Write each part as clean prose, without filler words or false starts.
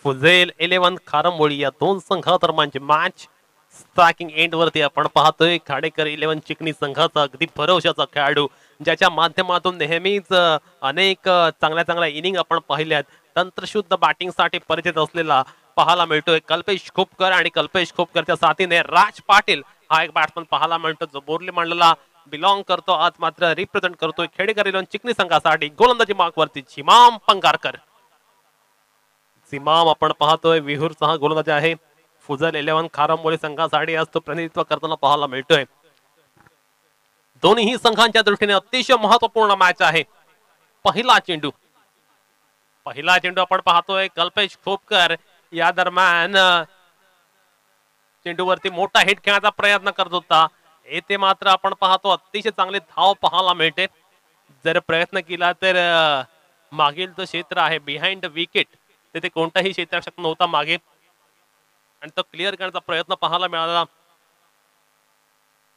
फुझेल 11 खारंबोळी या दोन संघादरम्यानची match striking and वरती आपण पाहतोय. खाडेकर 11 चिकणी संघाचा अगदी भरवशाचा खेळाडू, ज्याच्या माध्यमातून नेहमीच अनेक चांगल्या इनिंग आपण पाहिल्यात. तंत्रशुद्ध बॅटिंगसाठी परिचित असलेला पाहायला मिळतोय कल्पेश खोपकर, आणि कल्पेश खोपकरच्या साथीने राज पाटील हा एक बॅट्समन पाहायला मिळतो, जो बोर्ली मंडळाला बिलॉंग करतो. आज मात्र रिप्रेझेंट करतोय खेडेकर 11 चिकणी संघासाठी. गोलंदाजी मार्कवरती झिमाम पंगारकर. झिमाम आपण पाहतोय विहूरचा हा गोलंदाज आहे. फुझल 11 खारंबोळी संघासाठी आज तो प्रतिनिधित्व करताना पाहायला मिळतोय. दोन्ही संघांच्या दृष्टीने अतिशय महत्वपूर्ण मॅच आहे. पहिला चेंडू आपण पाहतोय. कल्पेश खोपकर या दरम्यान चेंडूवरती मोठा हिट खेळण्याचा प्रयत्न करत होता. येथे मात्र आपण पाहतो अतिशय चांगले धाव पाहायला मिळते. जर प्रयत्न केला तर मागील जो क्षेत्र आहे बिहाइंड द विकेट, तिथे कोणताही क्षेत्ररक्षक नव्हता मागे, आणि तो क्लिअर करण्याचा प्रयत्न पाहायला मिळाला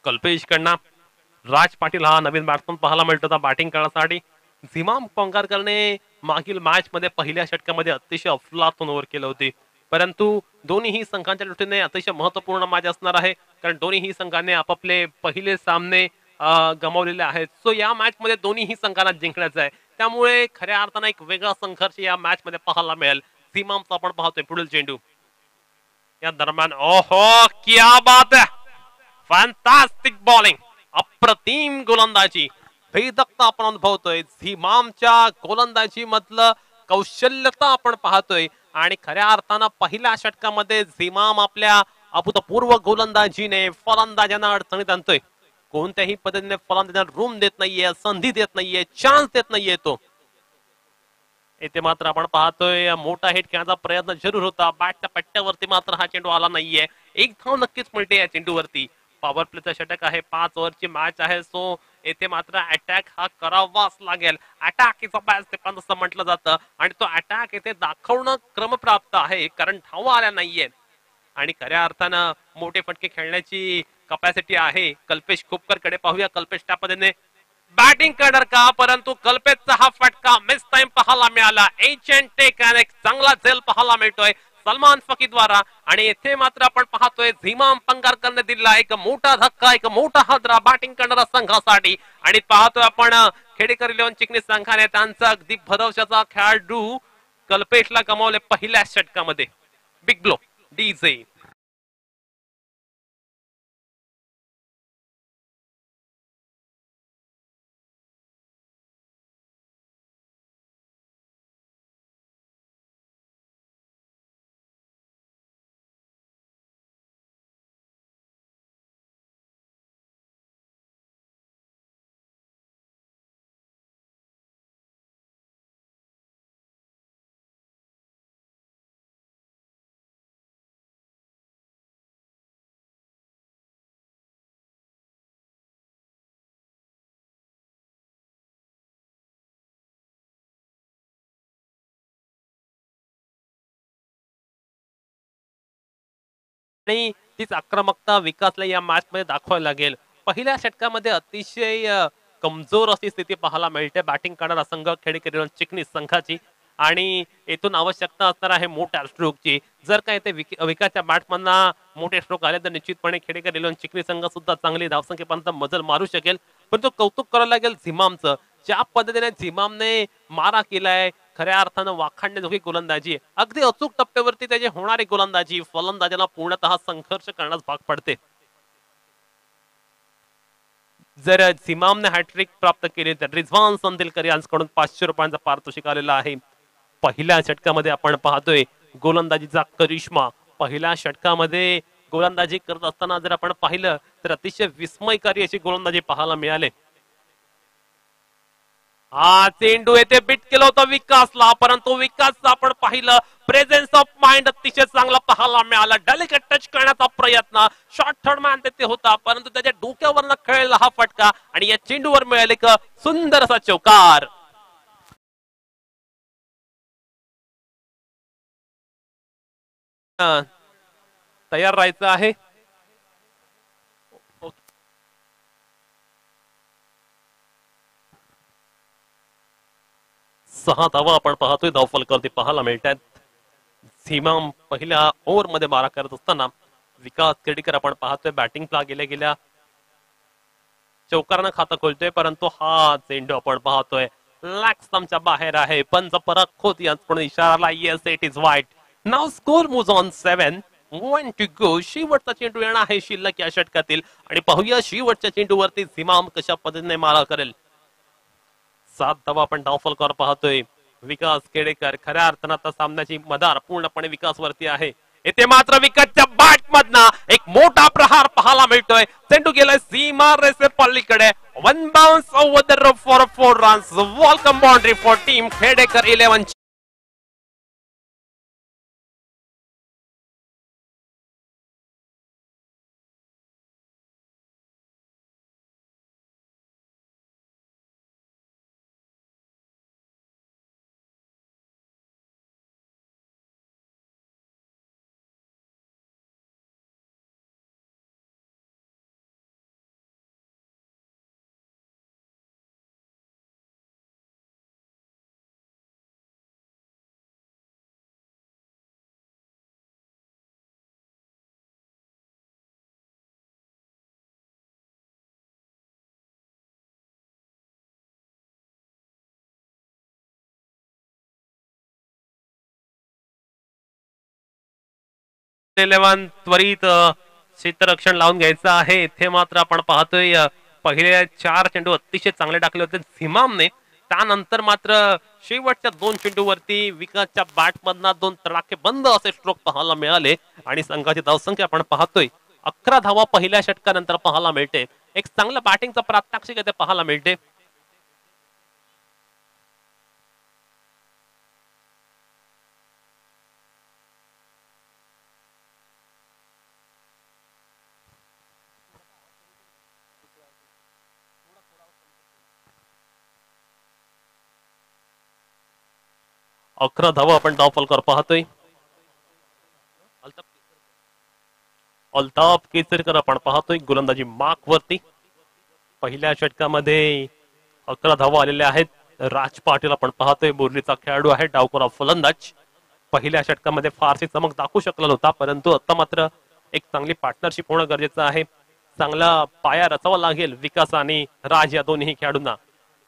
कल्पेश कडनं. राज पाटील हा नवीन बॅट्समन पाहायला मिळतो होता बॅटिंग करण्यासाठी. झिमाम पंगारकरने मागील मॅच मध्ये पहिल्या षटकामध्ये अतिशय अफलातून ओव्हर केले होते, परंतु दोन्ही संघांच्या दृष्टीने अतिशय महत्वपूर्ण मॅच असणार आहे, कारण दोन्ही संघांनी आपापले पहिले सामने गमावलेले आहेत. सो या मॅच मध्ये दोन्ही संघांना जिंकण्याचं आहे, त्यामुळे खऱ्या अर्थानं एक वेगळा संघर्ष या मॅच मध्ये पाहायला मिळेल. झिमामचा आपण पाहतोय पुढील चेंडू या दरम्यान. ओहो क्या बात है, फॅन्टास्टिक बॉलिंग, अप्रतिम गोलंदाजी, भेदकता आपण अनुभवतोय. झिमामच्या गोलंदाजी मधलं कौशल्यता आपण पाहतोय, आणि खऱ्या अर्थानं पहिल्या षटकामध्ये झिमाम आपल्या अभूतपूर्व गोलंदाजीने फलंदाजांना अडचणीत आणतोय. कोणत्याही पद्धतीने फलंदाजांना रूम देत नाहीये, संधी देत नाहीये, चान्स देत नाहीये तो. येथे मात्र आपण पाहतोय मोठा हिट खेळण्याचा प्रयत्न जरूर होता. बॅटच्या पट्ट्यावरती मात्र हा चेंडू आला नाहीये. एक धाव नक्कीच मिळते या चेंडूवरती. पॉवर प्लेचा षटक आहे, 5 ओव्हरची मॅच आहे. सो येथे मात्र अटॅक हा करावाच लागेल. Attack is a best defence असं म्हटलं जातं, आणि तो अटॅक येथे दाखवणं क्रमप्राप्त आहे, कारण धावा आल्या नाहीये, आणि खऱ्या अर्थानं मोठे फटके खेळण्याची कपॅसिटी आहे. कल्पेश खोपकर कडे पाहूया. कल्पेश त्या पद्धतीने बॅटिंग करणार का, परंतु कल्पेशचा हा फटका मिस टाइम पाहायला मिळाला. एच एंड टेक एक चांगला झेल पाहायला मिळतोय सलमान फकीद्वारा, आणि येथे मात्र आपण पाहतोय झिमाम पंगारकरने दिला एक मोठा धक्का, एक मोठा हादरा बॅटिंग करणारा संघासाठी. आणि पाहतोय आपण खेडेकर 11 चिकणी संघाने त्यांचा अगदी भरवशाचा खेळाडू कल्पेशला गमावले पहिल्या षटकामध्ये. Big blow DJ. आणि तीच आक्रमकता विकासला या मॅच मध्ये दाखवायला लागेल. पहिल्या षटकामध्ये अतिशय कमजोर अशी स्थिती पाहायला मिळते बॅटिंग करणारा संघ खेडेकर चिकनी संघाची, आणि येथून आवश्यकता असणार आहे मोठ्या स्ट्रोकची. जर काय ते विकासच्या बॅट्समनना मोठे स्ट्रोक आले तर निश्चितपणे खेडेकर 11 चिकनी संघ सुद्धा चांगली धावसंख्येपर्यंत मजल मारू शकेल. पण तो कौतुक करायला लागेल झिमामचं, ज्या पद्धतीने झिमामने मारा केलाय, खऱ्या अर्थानं वाखाणण्याजोगी गोलंदाजी, अगदी अचूक टप्प्यावरती त्याची होणारी गोलंदाजी फलंदाजांना पूर्णतः संघर्ष करण्यास भाग पडते. जर झिमामने हॅट्रिक प्राप्त केली तर रिझवान संदिलकर यांच्याकडून 500 रुपयांचा पारितोषिक आलेला आहे. पहिल्या षटकामध्ये आपण पाहतोय गोलंदाजीचा करिश्मा. पहिल्या षटकामध्ये गोलंदाजी करत असताना जर आपण पाहिलं तर अतिशय विस्मयकारी अशी गोलंदाजी पाहायला मिळाली. हा चेंडू येथे बिट केला होता विकासला, परंतु विकासचा आपण पाहिलं प्रेझेन्स ऑफ माइंड अतिशय चांगला पाहायला मिळाला. डेलिकेट टच करण्याचा प्रयत्न, शॉर्ट थर्ड मॅन तिथे होता, परंतु त्याच्या डोक्यावरनं खेळला हा फटका, आणि या चेंडूवर मिळाले एक सुंदर असा चौकार. तयार राहायचं आहे. 6 धावा आपण पाहतोय धावफलकावरती पाहायला मिळतात. सीमाम पहिल्या ओव्हर मध्ये मारा करत असताना विकास केडीकर आपण पाहतोय बॅटिंगला गेल्या चौकारानं खातं खोलतोय, परंतु हा चेंडू आपण पाहतोय लॅग स्टंपच्या बाहेर आहे. पंच परत होत याच इशाराला yes it is wide. Now score moves on 7. 1 to go. शेवटचा चेंडू येणार आहे शिल्लक या षटकातील आणि पाहूया शेवटच्या चेंडूवरती सीमाम कशा पद्धतीने मारा करेल. 7 धावा आपण डावफलकर पाहतोय. विकास केडेकर खऱ्या अर्थानं आता सामन्याची मदार पूर्णपणे विकासवरती आहे. येथे मात्र विकेटच्या बॅट मधनं एक मोठा प्रहार पाहायला मिळतोय. चेंडू गेलाय सीमा रेषे पल्लीकडे. One bounce over the rope for 4 runs. Welcome boundary for team Khedekar 11. त्वरित क्षेत्ररक्षण लावून घ्यायचं आहे. इथे मात्र आपण पाहतोय पहिले 4 चेंडू अतिशय चांगले टाकले होते झिमामने. त्यानंतर मात्र शेवटच्या 2 चेंडूवरती विकासच्या बॅटमधनं 2 तडाखे बंद असे स्ट्रोक पाहायला मिळाले आणि संघाची धावसंख्या आपण पाहतोय 11 धावा पहिल्या षटकानंतर पाहायला मिळते. एक चांगलं बॅटिंगचं प्रात्यक्षिक इथे पाहायला मिळते. अकरा धावा आपण डावफलकर पाहतोय. अल्ताफ केसरकर आपण पाहतोय गोलंदाजी मार्क वरती. पहिल्या षटकामध्ये 11 धावा आलेल्या आहेत. राज पाटील आपण पाहतोय बोर्लीचा खेळाडू आहे, डावखोरा फलंदाज. पहिल्या षटकामध्ये फारशी चमक दाखवू शकला नव्हता, परंतु आता मात्र एक चांगली पार्टनरशिप होणं गरजेचं आहे. चांगला पाया रचावा लागेल विकास आणि राज या दोन्ही खेळाडूंना.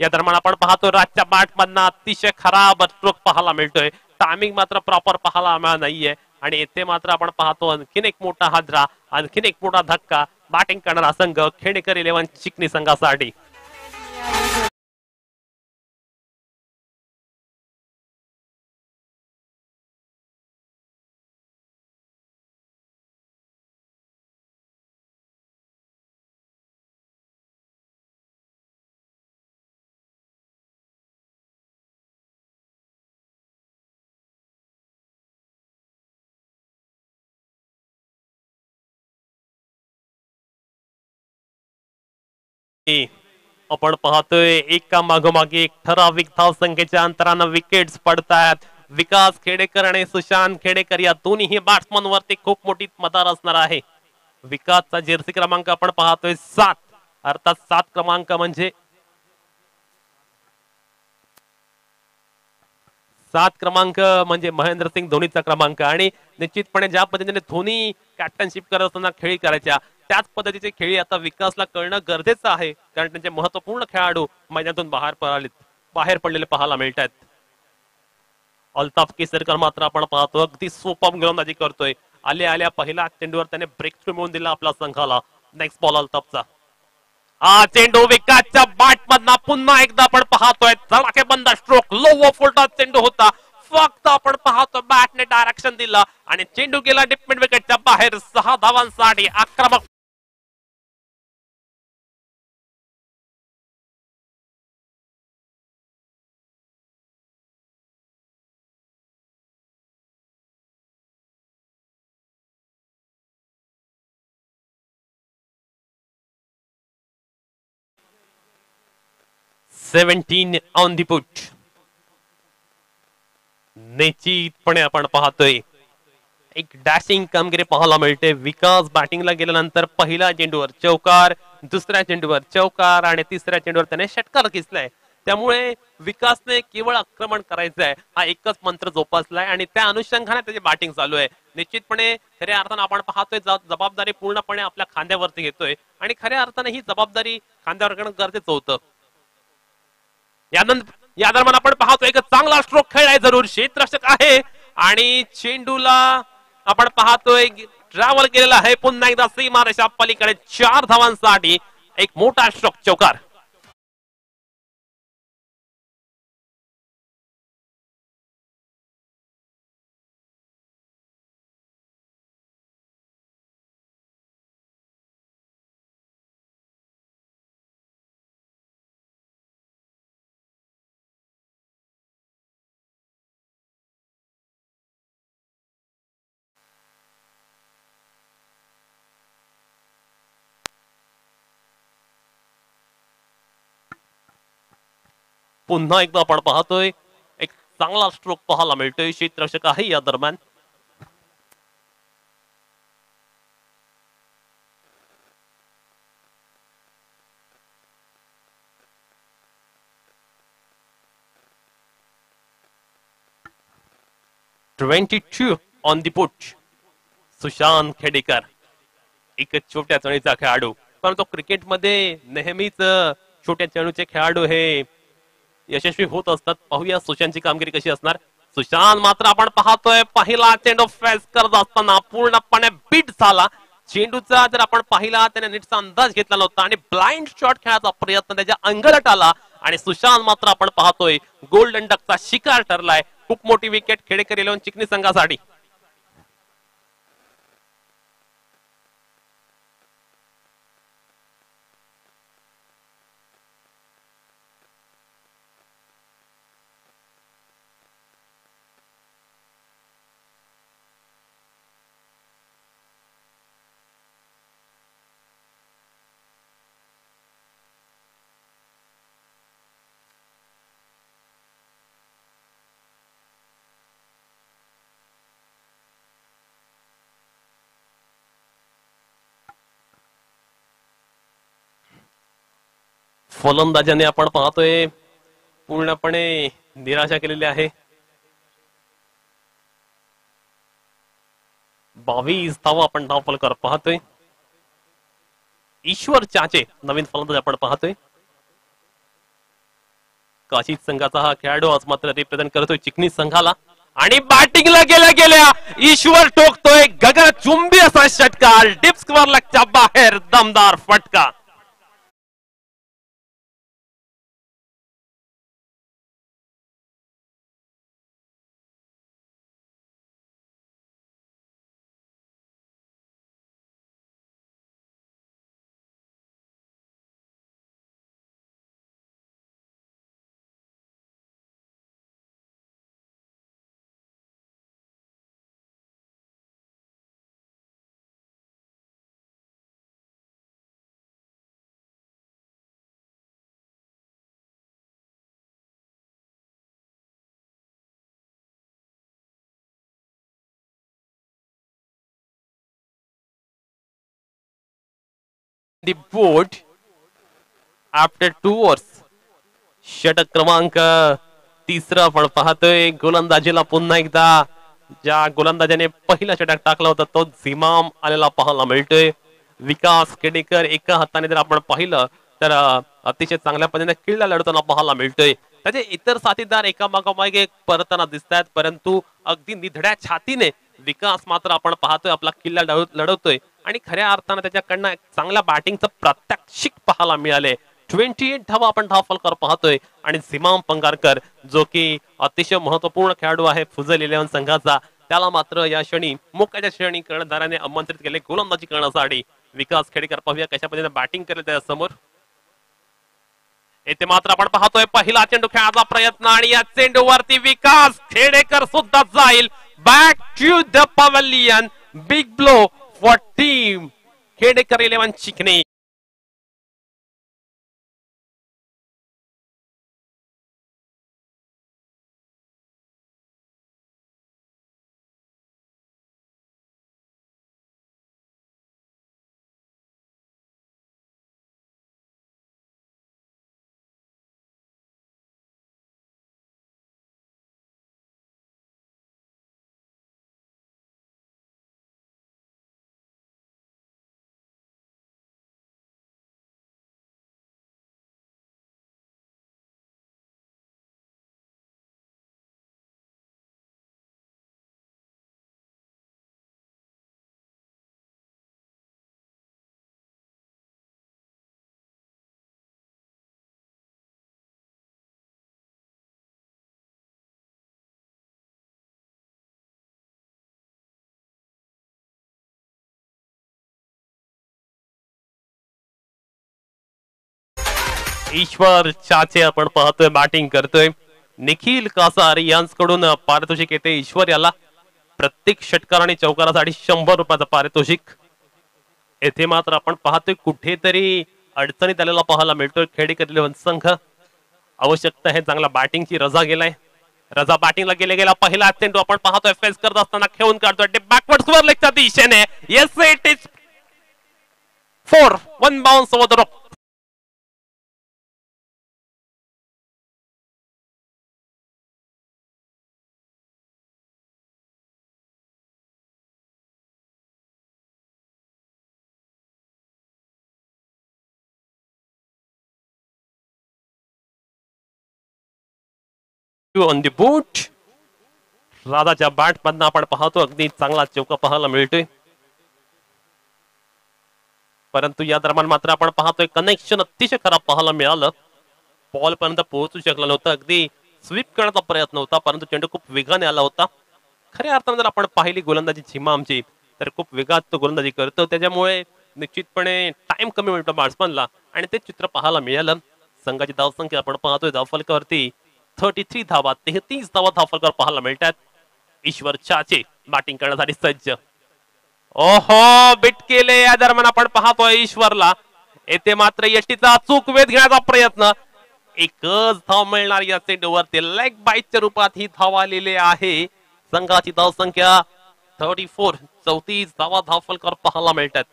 या दरम्यान आपण पाहतो राजच्या बॅटमधनं अतिशय खराब स्ट्रोक पाहायला मिळतोय. टायमिंग मात्र प्रॉपर पाहायला मिळाला नाहीये आणि येथे मात्र आपण पाहतो आणखीन एक मोठा हादरा, आणखीन एक मोठा धक्का बॅटिंग करणारा संघ खेडेकर 11 चिकनी संघासाठी. आपण पाहतोय एका मागोमागे एक ठराविक धावसंख्येच्या अंतरानं विकेट्स पडतात. विकास खेडेकर आणि सुशांत खेडेकर या दोन्ही बॅट्समन वरती खूप मोठी मदार असणार आहे. विकासचा जर्सी क्रमांक आपण पाहतोय 7, अर्थात 7 क्रमांक म्हणजे 7 क्रमांक म्हणजे महेंद्रसिंग धोनीचा क्रमांक. आणि निश्चितपणे ज्या पद्धतीने धोनी कॅप्टनशिप करत असताना खेळी करायच्या त्याच पद्धतीचे खेळी आता विकासला कळणं गरजेचं आहे, कारण त्यांचे महत्वपूर्ण खेळाडू मैदानातून बाहेर पडलेले पाहायला मिळतात. अल्ताफ केसरकर मात्र आपण पाहतो अगदी सोपा गोलंदाजी करतोय. आल्या पहिल्या चेंडूवर त्याने ब्रेक थ्रू मिळवून दिला आपल्या संघाला. नेक्स्ट बॉल अल्ताफचा. हा चेंडू विकासच्या बॅटमधनं पुन्हा एकदा आपण पाहतोय धडाकेबंद स्ट्रोक. लो फुलटा चेंडू होता, फक्त आपण पाहतो बॅटने डायरेक्शन दिलं आणि चेंडू गेला डिप मिड विकेटच्या बाहेर. 6 धावांसाठी आक्रमक सेव्हन्टीन ऑन दी पुट. निश्चितपणे आपण पाहतोय एक डॅशिंग कामगिरी पाहायला मिळते. विकास बॅटिंगला गेल्यानंतर पहिल्या चेंडूवर चौकार, दुसऱ्या चेंडूवर चौकार आणि तिसऱ्या चेंडूवर त्याने षटकार घेतलाय. त्यामुळे विकासने केवळ आक्रमण करायचं आहे हा एकच मंत्र जोपासलाय आणि त्या अनुषंगाने त्याची बॅटिंग चालू आहे. निश्चितपणे खऱ्या अर्थानं आपण पाहतोय जबाबदारी पूर्णपणे आपल्या खांद्यावरती घेतोय आणि खऱ्या अर्थाने ही जबाबदारी खांद्यावर घेणं गरजेचं होतं. या दरम्यान आपण पाहतोय एक चांगला स्ट्रोक खेळलाय जरूर क्षेत्ररक्षक आहे आणि चेंडूला आपण पाहतोय ट्रॅव्हल केलेला आहे पुन्हा एकदा सीमारेषा पलीकडे 4 धावांसाठी एक मोठा स्ट्रोक चौकार. पुन्हा एकदा आपण पाहतोय एक चांगला स्ट्रोक पाहायला मिळतोय क्षेत्ररक्षक आहे या दरम्यान. (22 on the put). Sushant Khedekar एक छोट्या चणीचा खेळाडू परंतु क्रिकेटमध्ये नेहमीच छोट्या चणूचे खेळाडू हे यशस्वी होत असतात. पाहूया सुशांतची कामगिरी कशी असणार. सुशांत मात्र आपण पाहतोय पहिला चेंडू फेस करत असताना पूर्णपणे बीट झाला. चेंडूचा जर आपण पाहिला त्याने नीटचा अंदाज घेतला नव्हता आणि ब्लाइंड शॉट खेळायचा प्रयत्न त्याच्या अंगलट आला आणि सुशांत मात्र आपण पाहतोय गोल्डन डकचा शिकार ठरलाय. खूप मोठी विकेट खेडेकर 11 चिकनी संघासाठी. फलंदाजाने आपण पाहतोय पूर्णपणे निराशा केलेली आहे. 22 धावा आपण धावफलकावर पाहतोय. ईश्वर चाचे नवीन फलंदाज आपण पाहतोय. काशी संघाचा हा खेळाडू आज मात्र रिप्रेझेंट करतोय चिकनी संघाला आणि बॅटिंगला गेल्या गेल्या ईश्वर टोकतोय गगनचुंबी असा षटकार डीप स्क्वेअर लगच्या बाहेर दमदार फटका. The board after 2 overs. षटक क्रमांक 3 आपण पाहतोय. गोलंदाजीला पुन्हा एकदा ज्या गोलंदाजाने पहिला षटक टाकला होता तो झिमाम आलेला पाहायला मिळतोय. विकास खेडेकर एका हाताने जर आपण पाहिलं तर अतिशय चांगल्या पद्धतीने किल्ला लढताना पाहायला मिळतोय. त्याचे इतर साथीदार एकामागोमाग एक परताना दिसत आहेत परंतु अगदी निधड्या छातीने विकास मात्र आपण पाहतोय आपला किल्ला लढवतोय आणि खऱ्या अर्थानं त्याच्याकडनं चांगल्या बॅटिंगचं प्रात्यक्षिक पाहायला मिळाले. 28 धावा आपण धावफलकावर पाहतोय आणि झिमाम पंगारकर जो की अतिशय महत्वपूर्ण खेळाडू आहे फुजल 11 संघाचा त्याला मात्र या क्षणी मोक्याच्या क्षणी कर्णधाराने आमंत्रित केले गोलंदाजी करण्यासाठी. विकास खेडेकर पाहूया कशा पद्धतीने बॅटिंग करेल त्या समोर. येथे मात्र आपण पाहतोय पहिला चेंडू खेळाचा प्रयत्न आणि या चेंडूवरती विकास खेडेकर सुद्धा जाईल back to the pavilion. Big blow for team Khedekar 11 चिकनी. ईश्वर चाचे आपण पाहतोय बॅटिंग करतोय. निखिल कासार यांच्याकडून पारितोषिक येते ईश्वर याला. प्रत्येक षटकार आणि चौकारासाठी 100 रुपयाचं पारितोषिक. येथे मात्र आपण पाहतोय कुठेतरी अडचणीत आलेला पाहायला मिळतोय खेडेकर इलेव्हन संघ. आवश्यकता आहे चांगला बॅटिंगची. रजा गेलाय. रजा बॅटिंगला गेला पहिला चेंडू आपण पाहतोय फेस करत असताना खेळून काढतोय बॅकवर्ड स्वर लेगच्या दिशेने. Yes it is 4 1 bounce over the rock. On the boot. राधाच्या बॅट मधनं आपण पाहतो अगदी चांगला चौका पाहायला मिळतोय. परंतु या दरम्यान मात्र आपण पाहतोय कनेक्शन अतिशय खराब पाहायला मिळालं. बॉल पर्यंत पोहोचू शकला नव्हता. अगदी स्वीप करण्याचा प्रयत्न होता परंतु चेंडू खूप वेगाने आला होता. खऱ्या अर्थाने जर आपण पाहिली गोलंदाजी झिमा आमची तर खूप वेगात तो गोलंदाजी करतो. त्याच्यामुळे निश्चितपणे टाइम कमी मिळतो बॅट्समनला आणि ते चित्र पाहायला मिळालं. संघाची धावसंख्या आपण पाहतोय धावफलकावरती 33 धावा 33 धावा धावफलकावर पाहायला मिळतात. ईश्वर चाचे बॅटिंग करण्यासाठी सज्ज. ओहो बिट केले. या दरम्यान आपण पाहतोय ईश्वरला. येथे मात्र यष्टीचा अचूक वेध घेण्याचा प्रयत्न. एकच धाव मिळणार या चेंडूवरती. लेग बाईटच्या रूपात ही धाव आलेली आहे. संघाची धावसंख्या 34 34 धावा धावफलकावर पाहायला मिळतात.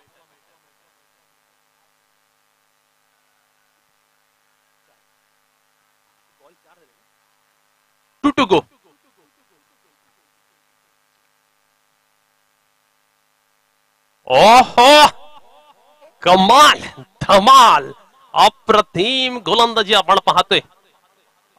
To go. ओहो कमाल धमाल अप्रतिम गोलंदाजी आपण पाहतोय.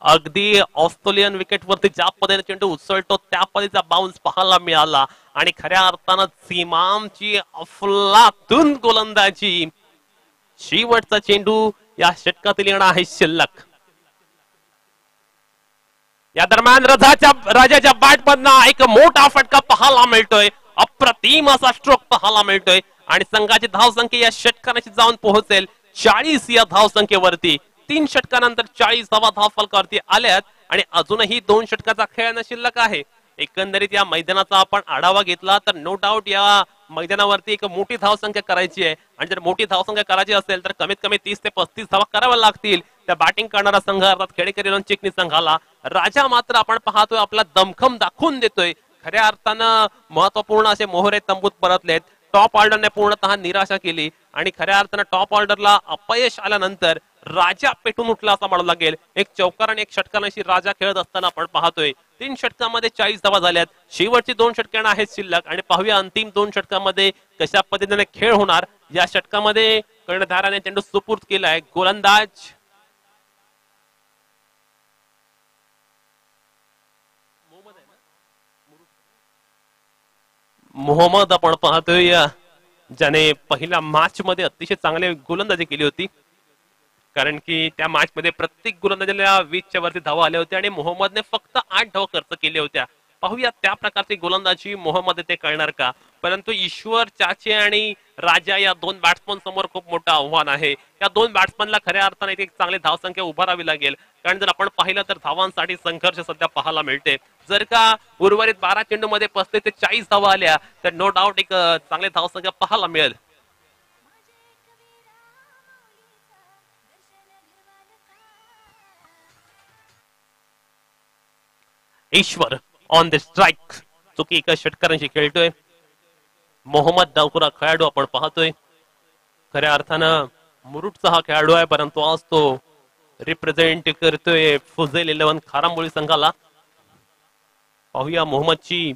अगदी ऑस्ट्रेलियन विकेटवरती ज्या पद्धतीने चेंडू उसळतो त्या पद्धतीचा बाउन्स पाहायला मिळाला आणि खऱ्या अर्थानं सीमामची अफलातून गोलंदाजी. शेवटचा चेंडू या षटकातील येणार आहे शिल्लक. या दरम्यान राजाच्या बॅटमधनं एक मोठा फटका पाहायला मिळतोय. अप्रतिम असा स्ट्रोक पाहायला मिळतोय आणि संघाची धावसंख्या या षटकांशी जाऊन पोहोचेल 40 या धावसंख्येवरती. 3 षटकानंतर 40 धावा धावफलकावरती आल्यात आणि अजूनही 2 षटकाचा खेळ शिल्लक आहे. एकंदरीत या मैदानाचा आपण आढावा घेतला तर नो डाऊट या मैदानावरती एक मोठी धावसंख्या करायची आहे आणि जर मोठी धावसंख्या करायची असेल तर कमीत कमी 30 ते 35 धावा कराव्या लागतील त्या बॅटिंग करणारा संघ अर्थात खेडेकर इलेव्हन चिखली संघाला. राजा मात्र आपण पाहतोय आपला दमखम दाखवून देतोय. खऱ्या अर्थानं महत्वपूर्ण असे मोहरे तंबूत परतलेत. टॉप ऑर्डरने पूर्णतः निराशा केली आणि खऱ्या अर्थानं टॉप ऑर्डरला अपयश आल्यानंतर राजा पेटून उठला असं म्हणावं लागेल. एक चौकार आणि एक षटकांशी राजा खेळत असताना आपण पाहतोय 3 षटकांमध्ये 40 धावा झाल्यात. शेवटची 2 षटकांना आहेत शिल्लक आणि पाहूया अंतिम 2 षटकांमध्ये कशा पद्धतीने खेळ होणार. या षटकामध्ये कर्णधाराने चेंडू सुपूर्द केलाय. गोलंदाज मोहम्मद आपण पाहतोय ज्याने पहिल्या मॅच मध्ये अतिशय चांगली गोलंदाजी केली होती. कारण की त्या मॅच मध्ये प्रत्येक गोलंदाजीला 20च्या वरती धावा आल्या होत्या आणि मोहम्मदने फक्त 8 धावा खर्च केल्या होत्या. पाहूया त्या प्रकारची गोलंदाजी मोहम्मद ते करणार का. परंतु ईश्वर चाचे आणि राजा या 2 बॅट्समन समोर खूप मोठं आव्हान आहे. या 2 बॅट्समनला खऱ्या अर्थाने एक चांगली धावसंख्या उभारावी लागेल. कारण जर आपण पाहिलं तर धावांसाठी संघर्ष सध्या पाहायला मिळते. जर का उर्वरित 12 चेंडू मध्ये 35 ते 40 धावा आल्या तर नो डाऊट एक चांगली धावसंख्या पाहायला मिळेल. ईश्वर ऑन द स्ट्राइक. चुकी एका षटकारांशी खेळतोय. मोहम्मद डावखुरा खेळाडू आपण पाहतोय. खऱ्या अर्थानं मुरुडचा हा खेळाडू आहे परंतु आज तो रिप्रेझेंट करतोय फुझेल 11 खारांबोळी संघाला. पाहूया मोहम्मदची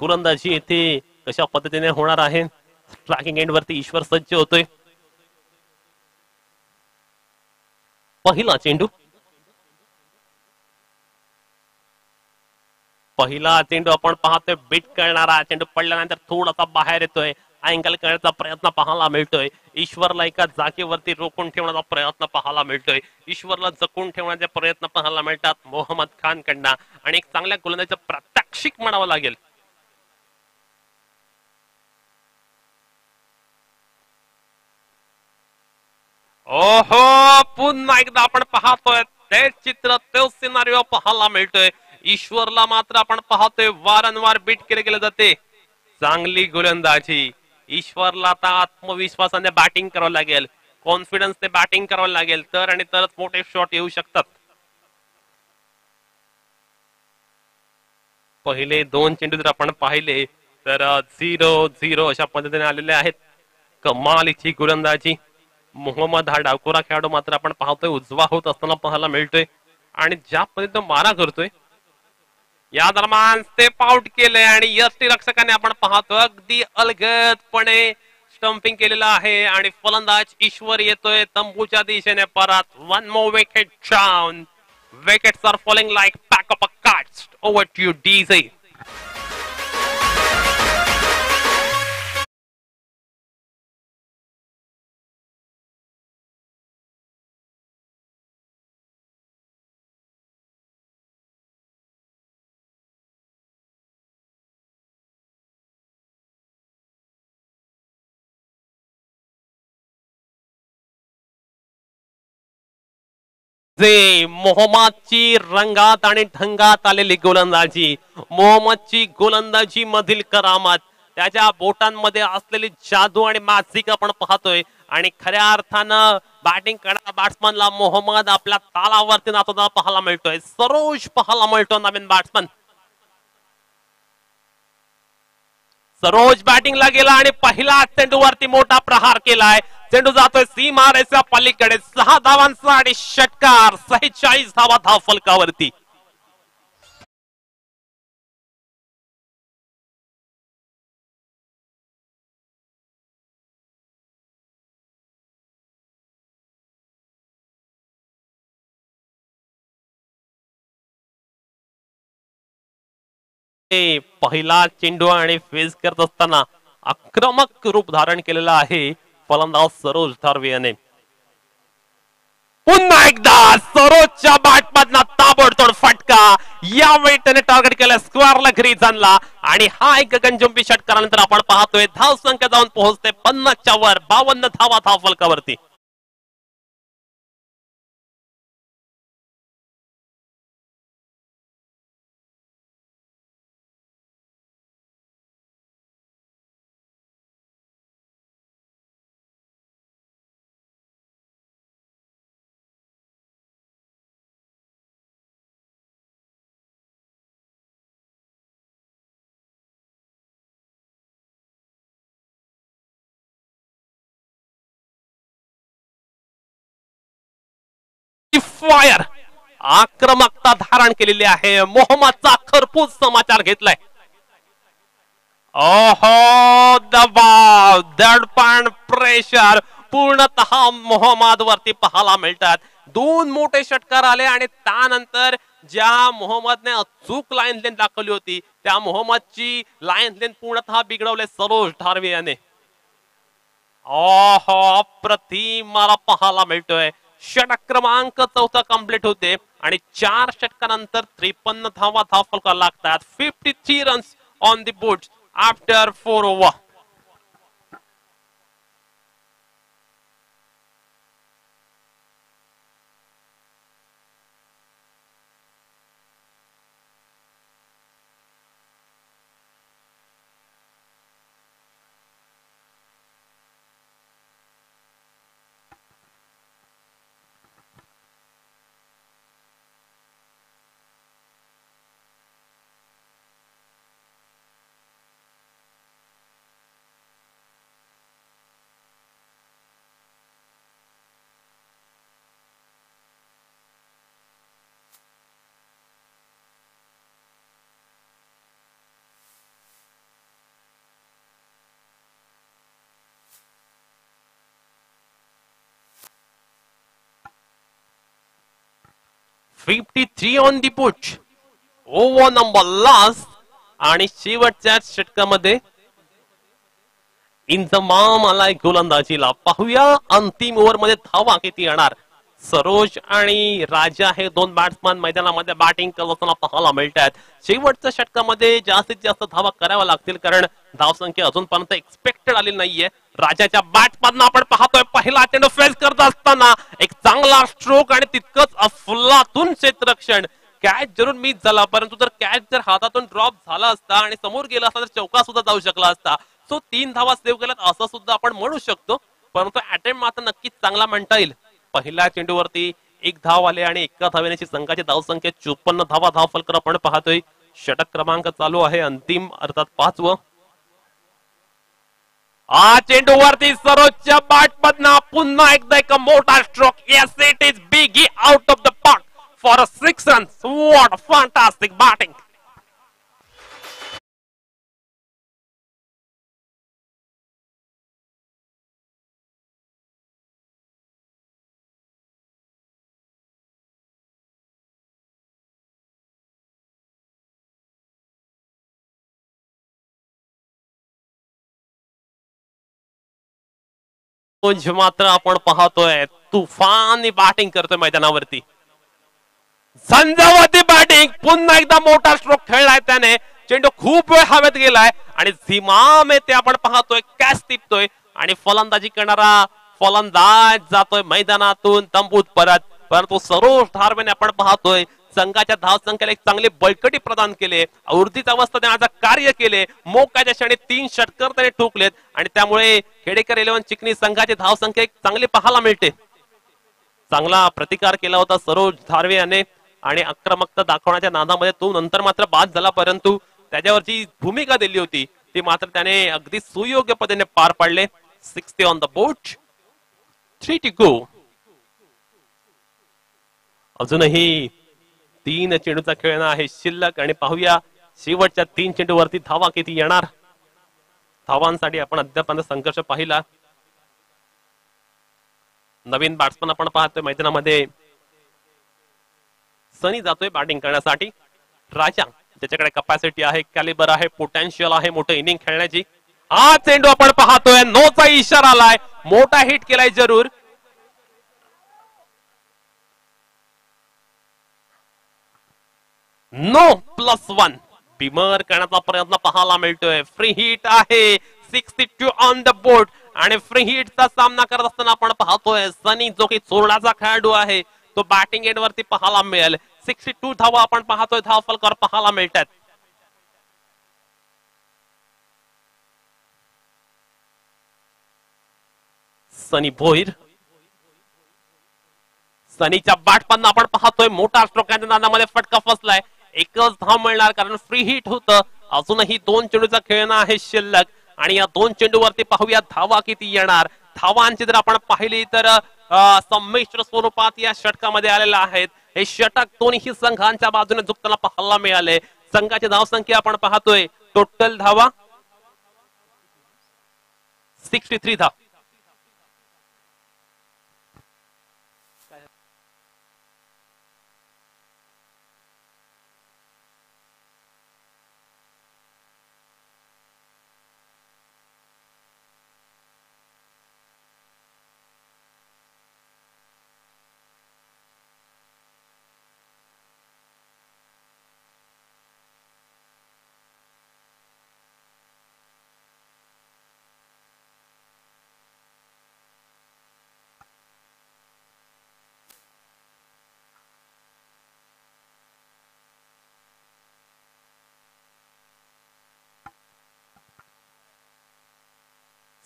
गोलंदाजी येथे कशा पद्धतीने होणार आहे. स्ट्रायकिंग एंड वरती ईश्वर सज्ज होतोय. पहिला चेंडू. पहिला चेंडू आपण पाहतोय बीट करणारा चेंडू पडल्यानंतर थोडासा बाहेर येतोय. अँगल करण्याचा प्रयत्न पाहायला मिळतोय. ईश्वरला एका जागेवरती रोखून ठेवण्याचा प्रयत्न पाहायला मिळतोय. ईश्वरला जपून ठेवण्याचे प्रयत्न पाहायला मिळतात मोहम्मद खान कडनं आणि एक चांगल्या गोलंदाजीचं प्रात्यक्षिक म्हणावं लागेल. ओहो, पुन्हा एकदा आपण पाहतोय ते चित्र, तो सिनारिओ पाहायला मिळतोय. ईश्वरला मात्र आपण पाहतोय वारंवार बीट केले गेले जाते. चांगली गोलंदाजी. ईश्वरला आता आत्मविश्वासाने बॅटिंग करावं लागेल, कॉन्फिडन्सने बॅटिंग करावं लागेल, तर आणि तरच मोठे शॉट येऊ शकतात. पहिले 2 चेंडू जर आपण पाहिले तर 0-0 अशा पद्धतीने आलेले आहेत. कमालीची गोलंदाजी. मोहम्मद हा डावखोरा खेळाडू मात्र आपण पाहतोय उजवा होत असताना पाहायला मिळतोय आणि ज्या पद्धतीने मारा करतोय या दरम्यान स्टेप आउट केलंय आणि यष्टीरक्षकाने आपण पाहतो अगदी अलगदपणे स्टंपिंग केलेलं आहे आणि फलंदाज ईश्वर येतोय तंबूच्या दिशेने परत. 1 more wicket down. Wickets are falling like pack of cards. Over to you, DJ. मोहम्मदची रंगात आणि ढंगात आलेली गोलंदाजी, मोहम्मदची गोलंदाजी मधील करामत, त्याच्या बोटांमध्ये असलेली जादू आणि मॅजिक आपण पाहतोय आणि खऱ्या अर्थानं बॅटिंग करणारा बॅट्समनला मोहम्मद आपल्या तालावरती नाचताना पाहायला मिळतोय. सरोज पाहायला मिळतो नवीन बॅट्समन. सरोज बॅटिंगला गेला आणि पहिला चेंडूवरती मोठा प्रहार केलाय. चेंडू जातोय सीमारेषेच्या पलीकडे. 6 धावांचा आणि षटकार. 46 धावा धावफलकावरती. पहिला चेंडू आणि फेस करत असताना आक्रमक रूप धारण केलेलं आहे फलंदाज सरोज धारवे याने. पुन्हा एकदा सरोजच्या बॅटमधला ताबडतोड फटका. यावेळी त्याने टार्गेट केलं, स्क्वेअरला ग्रीज आणला आणि हा एक गगनचुंबी षटकारानंतर आपण पाहतोय धाव संख्या जाऊन पोहोचते 50च्या वर. 52 धावा धावफलकावरती. फायर आक्रमकता धारण केलेली आहे. मोहम्मदचा खरपूस समाचार घेतलाय. ओहो, दबाव, दडपण, प्रेशर पूर्णतः मोहम्मद वरती पाहायला मिळतात. 2 मोठे षटकार आले आणि त्यानंतर ज्या मोहम्मदने अचूक लाईन लेंथ दाखवली होती त्या मोहम्मदची लाईन लेंथ पूर्णतः बिघडवले सरोज धारवे याने. ओहो, अप्रतिम मला पाहायला मिळतोय. षटक क्रमांक 4 कंप्लीट होते आणि 4 षटकानंतर 53 धावा धावफलकाला लागतात. 53 runs on the board after 4 over. $53 on the put. Over number last आणि शेवटच्या षटकामध्ये इंतमाम आलाय गोलंदाजीला. पाहूया अंतिम ओव्हर मध्ये धावा किती येणार. सरोज आणि राजा हे दोन बॅट्समन मैदानामध्ये बॅटिंग करताना पाहायला मिळतात. शेवटच्या षटकामध्ये जास्तीत जास्त धावा कराव्या लागतील कारण धावसंख्या अजूनपर्यंत एक्सपेक्टेड आली नाहीये. राजाच्या बॅटमधनं आपण पाहतोय पहिला चेंडू फेस करत असताना एक चांगला स्ट्रोक आणि तितकंच अफलातून क्षेत्ररक्षण. कॅच जरूर मिस झाला परंतु जर कॅच जर हातातून ड्रॉप झाला असता आणि समोर गेला असता तर चौका सुद्धा जाऊ शकला असता. सो 3 धावा सेव्ह केल्यात असं सुद्धा आपण म्हणू शकतो. परंतु अटेम्प्ट मात्र नक्कीच चांगला म्हणता येईल. पहिल्या चेंडूवरती एक धाव आले आणि एका धावेची संघाची धावसंख्या 54 धावा धावफलक आपण पाहतोय. षटक क्रमांक चालू आहे अंतिम अर्थात 5वं. चेंडूवरती सरोजच्या बॅटमधनं पुन्हा एकदा एक मोठा stroke. Yes it is big out of the park for a 6 runs. What fantastic batting. मात्र आपण पाहतोय तुफानी बॅटिंग करतोय मैदानावरती. झंझावाती बॅटिंग. पुन्हा एकदा मोठा स्ट्रोक खेळलाय त्याने. चेंडू खूप वेळ हवेत गेलाय आणि झिमाम ते आपण पाहतोय कॅच टिपतोय आणि फलंदाजी करणारा फलंदाज जातोय मैदानातून तंबूत परत. परंतु सरोज धारवेने आपण पाहतोय संघाच्या धावसंख्येला एक चांगली बळकटी प्रदान केले. ऊर्जित अवस्था देण्याचं कार्य केले. मोक्याच्या क्षणी 3 षटकर त्याने ठोकलेत आणि त्यामुळे खेडेकर 11 चिकनी संघाची धावसंख्या एक चांगली पाहायला मिळते. चांगला प्रतिकार केला होता सरोज धारवे याने आणि आक्रमकता दाखवण्याच्या नादामध्ये तो नंतर मात्र बाद झाला. परंतु त्याच्यावरची भूमिका दिली होती ती मात्र त्याने अगदी सुयोग्य पद्धतीने पार पाडले. 60 on the board. 3 to go. अजूनही 3 चेंडूचा खेळणं आहे शिल्लक आणि पाहूया शेवटच्या 3 चेंडूवरती धावा किती येणार. धावांसाठी आपण अद्याप संघर्ष पाहिला. नवीन बॅट्समन आपण पाहतोय मैदानामध्ये. सनी जातोय बॅटिंग करण्यासाठी. राजा ज्याच्याकडे कपॅसिटी आहे, कॅलिबर आहे, पोटेन्शियल आहे मोठं इनिंग खेळण्याची. चेंडू आपण पाहतोय नोचा इशारा आलाय. मोठा हिट केलाय जरूर. नो +1 बिमर करण्याचा प्रयत्न पाहायला मिळतोय. फ्री हिट आहे. 62 ऑन द बोर्ड आणि फ्री हिटचा सामना करत असताना आपण पाहतोय सनी जो की चोरडाचा खेळाडू आहे तो बॅटिंग एंड वरती पाहायला मिळेल. 62 धावा आपण पाहतोय धाव फलकावर पाहायला मिळतात. सनी भोईर. सनीच्या बॅटमधनं आपण पाहतोय मोठा स्ट्रोक नादामध्ये फटका फसलाय. एकच धाव मिळणार कारण फ्री हिट होतं. अजूनही 2 चेंडूचा खेळणं आहे शिल्लक आणि या 2 चेंडूवरती पाहूया धावा किती येणार. धावांची जर आपण पाहिली तर संमिश्र स्वरूपात या षटकामध्ये आलेला आहेत. हे षटक दोन्ही संघांच्या बाजूने झुकताना पाहायला मिळाले. संघाची धावसंख्या आपण पाहतोय टोटल धावा 63 धाव.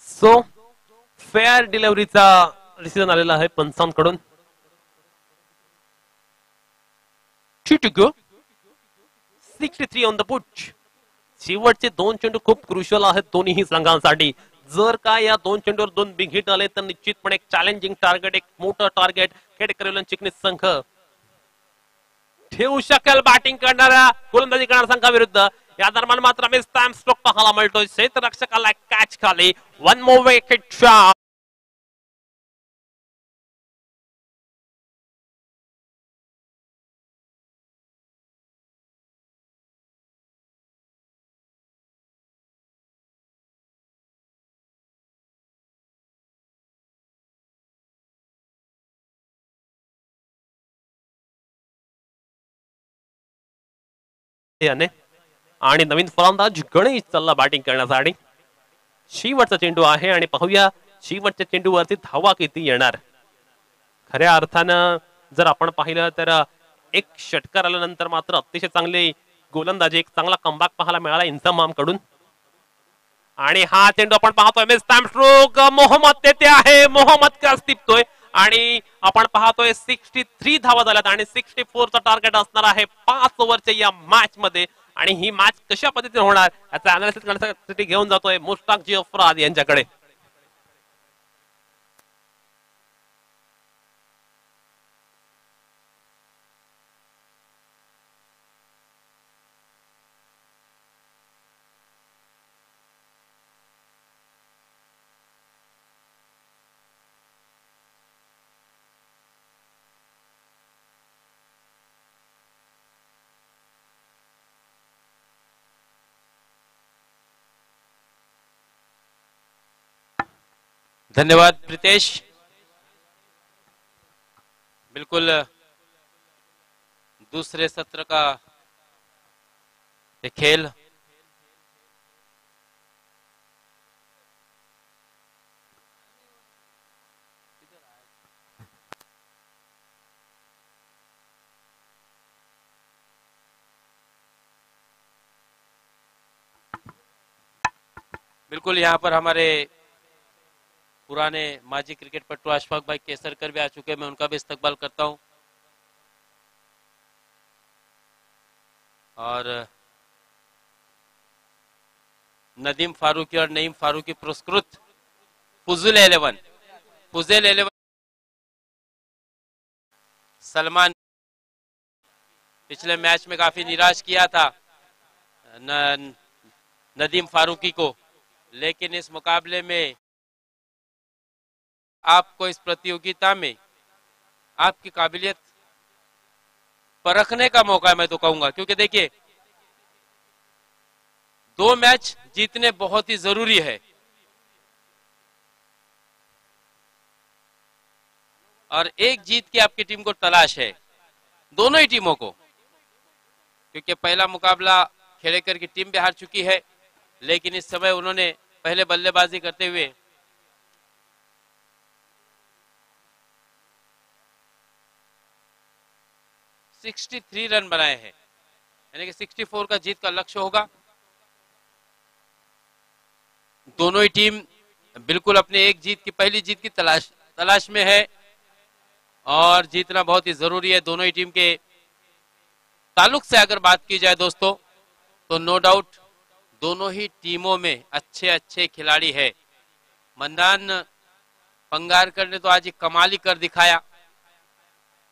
सो फेअर डिलिव्हरीचा डिसिजन आलेला आहे पंचांकडून. 3 to go. 63 ऑन द बुच. शेवटचे 2 चेंडू खूप क्रुशियल आहेत दोन्ही संघांसाठी. जर का या 2 चेंडूवर 2 बिग हिट आले तर निश्चितपणे एक चॅलेंजिंग टार्गेट, एक मोठं टार्गेट खेडेकर चिकनी संघ ठेवू शकेल बॅटिंग करणाऱ्या गोलंदाजी करणाऱ्या संघाविरुद्ध. या दरम्यान मात्र आम्ही स्टॅम्प स्ट्रोक पाहायला मिळतोय. क्षेत्ररक्षकाला कॅच खाली. 1 more wicket shot. याने आणि नवीन फलंदाज गणेश चालला बॅटिंग करण्यासाठी. शेवटचा चेंडू आहे आणि पाहूया शेवटच्या चेंडूवरती धावा किती येणार. खऱ्या अर्थानं जर आपण पाहिलं तर एक षटकार आल्यानंतर मात्र अतिशय चांगले गोलंदाजी, एक चांगला कमबॅक पाहायला मिळाला इंझमाम कडून. आणि हा चेंडू आपण पाहतोय मिस स्ट्रोक मोहम्मद तेथे आहे. मोहम्मद क्रॉस टिपतोय आणि आपण पाहतोय 63 धावा झाल्यात आणि 64 चा टार्गेट असणार आहे 5 ओव्हरच्या या मॅच मध्ये. आणि ही मॅच कशा पद्धतीने होणार याचा अनालिसिस करण्यासाठी घेऊन जातोय मुश्ताक अफराद यांच्याकडे. धन्यवाद प्रीतेश. बिल्कुल दूसरे सत्र का ये खेल बिल्कुल यहाँ पर हमारे पुराने माजी क्रिकेट पट्टू अशफाक भाई केसरकर भी आ चुके हैं. मैं उनका भी इस्तकबाल करता हूं. और नदीम फारूकी और नईम फारूकी पुरस्कृत फुजुल 11 सलमान पिछले मैच में काफी निराश किया था नदीम फारूकी को, लेकिन इस मुकाबले में आपको इस प्रतियोगिता में आपकी काबिलियत परखने का मौका है मैं तो कहूंगा. क्योंकि देखिए 2 मैच जीतने बहुत ही जरूरी है और एक जीत की आपकी टीम को तलाश है, दोनों ही टीमों को. क्योंकि पहला मुकाबला खेड़ेकर की टीम भी हार चुकी है, लेकिन इस समय उन्होंने पहले बल्लेबाजी करते हुए 63 रन बनाए हैं, यानी कि 64 का जीत का लक्ष्य होगा. दोनों ही टीम बिल्कुल अपने एक जीत की पहली जीत की तलाश में है और जीतना बहुत ही जरूरी है. दोनों ही टीम के ताल्लुक से अगर बात की जाए दोस्तों तो नो डाउट दोनों ही टीमों में अच्छे अच्छे खिलाड़ी है. मन्नान पंगारकर ने तो आज एक कमाल ही कर दिखाया.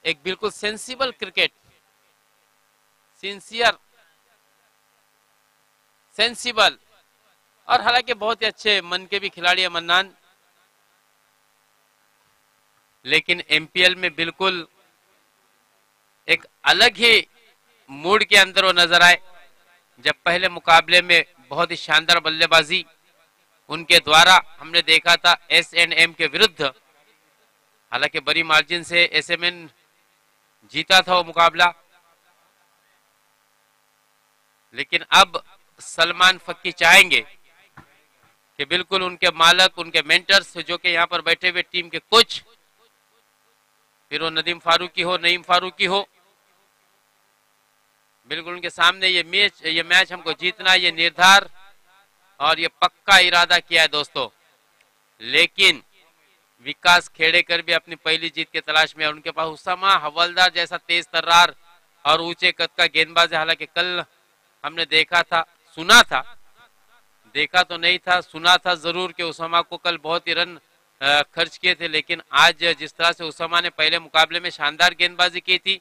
एक बिल्कुल सेंसिबल क्रिकेट, सिंसियर, सेंसिबल और हालांकि बहुत ही अच्छे मन के भी खिलाड़ी है मन्नान. लेकिन एमपीएल में बिल्कुल एक अलग ही मूड के अंदर वो नजर आए जब पहले मुकाबले में बहुत ही शानदार बल्लेबाजी उनके द्वारा हमने देखा था एसएंडएम के विरुद्ध. हालांकि बड़ी मार्जिन से एसएमएन जीता था वो मुकाबला, लेकिन अब सलमान फक्की चाहेंगे कि बिल्कुल उनके मालक, उनके मेंटर्स जो कि यहाँ पर बैठे हुए टीम के कोच, फिर वो नदीम फारूकी हो, नईम फारूकी हो, बिल्कुल उनके सामने ये मैच हमको जीतना, ये निर्धार और ये पक्का इरादा किया है दोस्तों. लेकिन विकास खेड़ेकर भी अपनी पहली जीत की तलाश में है. उनके पास उसामा हवलदार जैसा तेज तर्रार और ऊंचे कद का गेंदबाज है. हालांकि कल हमने देखा था, सुना था, देखा तो नहीं था, सुना था जरूर कि उसामा को कल बहुत ही रन खर्च किए थे. लेकिन आज जिस तरह से उसामा ने पहले मुकाबले में शानदार गेंदबाजी की थी,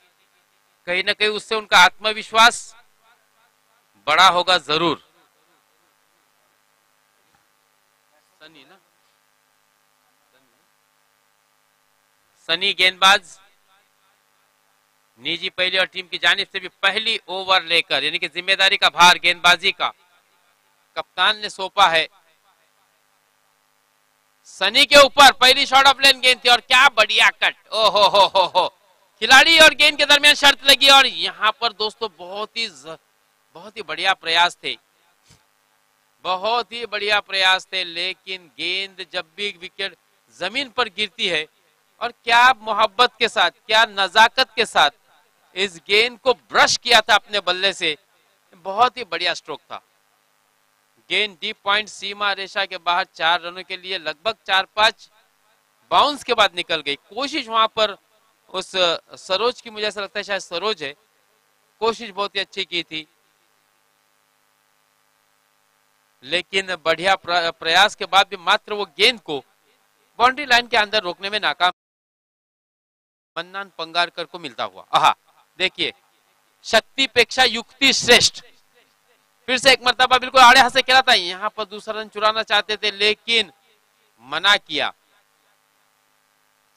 कहीं ना कहीं उससे उनका आत्मविश्वास बड़ा होगा जरूर. सनी ना, सनी गेंदबाज निजी पहली और टीम की जानिब से भी पहली ओवर लेकर, यानी कि जिम्मेदारी का भार गेंदबाजी का कप्तान ने सौंपा है सनी के ऊपर. पहली शॉट ऑफ लेन गेंद थी और क्या बढ़िया कट. ओ हो खिलाड़ी और गेंद के दरमियान शर्त लगी और यहां पर दोस्तों बहुत ही बहुत ही बढ़िया प्रयास थे, बहुत ही बढ़िया प्रयास थे, लेकिन गेंद जब भी विकेट जमीन पर गिरती है और क्या मोहब्बत के साथ, क्या नजाकत के साथ इस गेंद को ब्रश किया था अपने बल्ले से, बहुत ही बढ़िया स्ट्रोक था। गेंद डीप पॉइंट सीमा रेखा के बाहर 4 रनों के लिए लगभग 4-5 बाउंस के बाद निकल गई। कोशिश वहां पर उस सरोज की, मुझे ऐसा लगता है शायद सरोज है, कोशिश बहुत ही अच्छी की थी, लेकिन बढ़िया प्रयास के बाद भी मात्र वो गेंद को बाउंड्री लाइन के अंदर रोकने में नाकाम मन्नान पंगारकर को मिलता हुआ। आहा, देखिए, शक्ति पेक्षा युक्ति श्रेष्ठ। फिर से एक मर्तबा बिल्कुल आड़े हाथ से खेला था, यहां पर दूसरा रन चुराना चाहते थे लेकिन मना किया,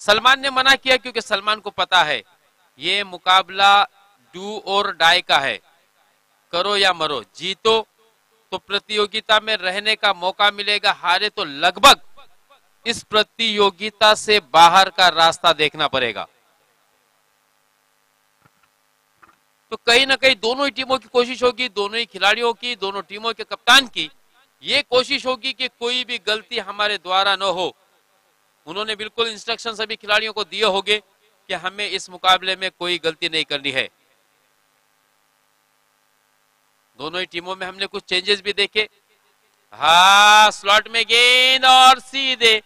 सलमान ने मना किया, क्योंकि सलमान को पता है ये मुकाबला डू और डाई का है, करो या मरो, जीतो तो प्रतियोगिता में रहने का मौका मिलेगा, हारे तो लगभग इस प्रतियोगिता से बाहर का रास्ता देखना पड़ेगा। तो कहीं ना कहीं दोनों ही टीमों की कोशिश होगी, दोनों ही खिलाड़ियों की, दोनों टीमों के कप्तान की ये कोशिश होगी कि कोई भी गलती हमारे द्वारा न हो। उन्होंने बिल्कुल इंस्ट्रक्शन सभी खिलाड़ियों को दिए होंगे कि हमें इस मुकाबले में कोई गलती नहीं करनी है। दोनों ही टीमों में हमने कुछ चेंजेस भी देखे। हाँ, स्लॉट में गेंद और सीधे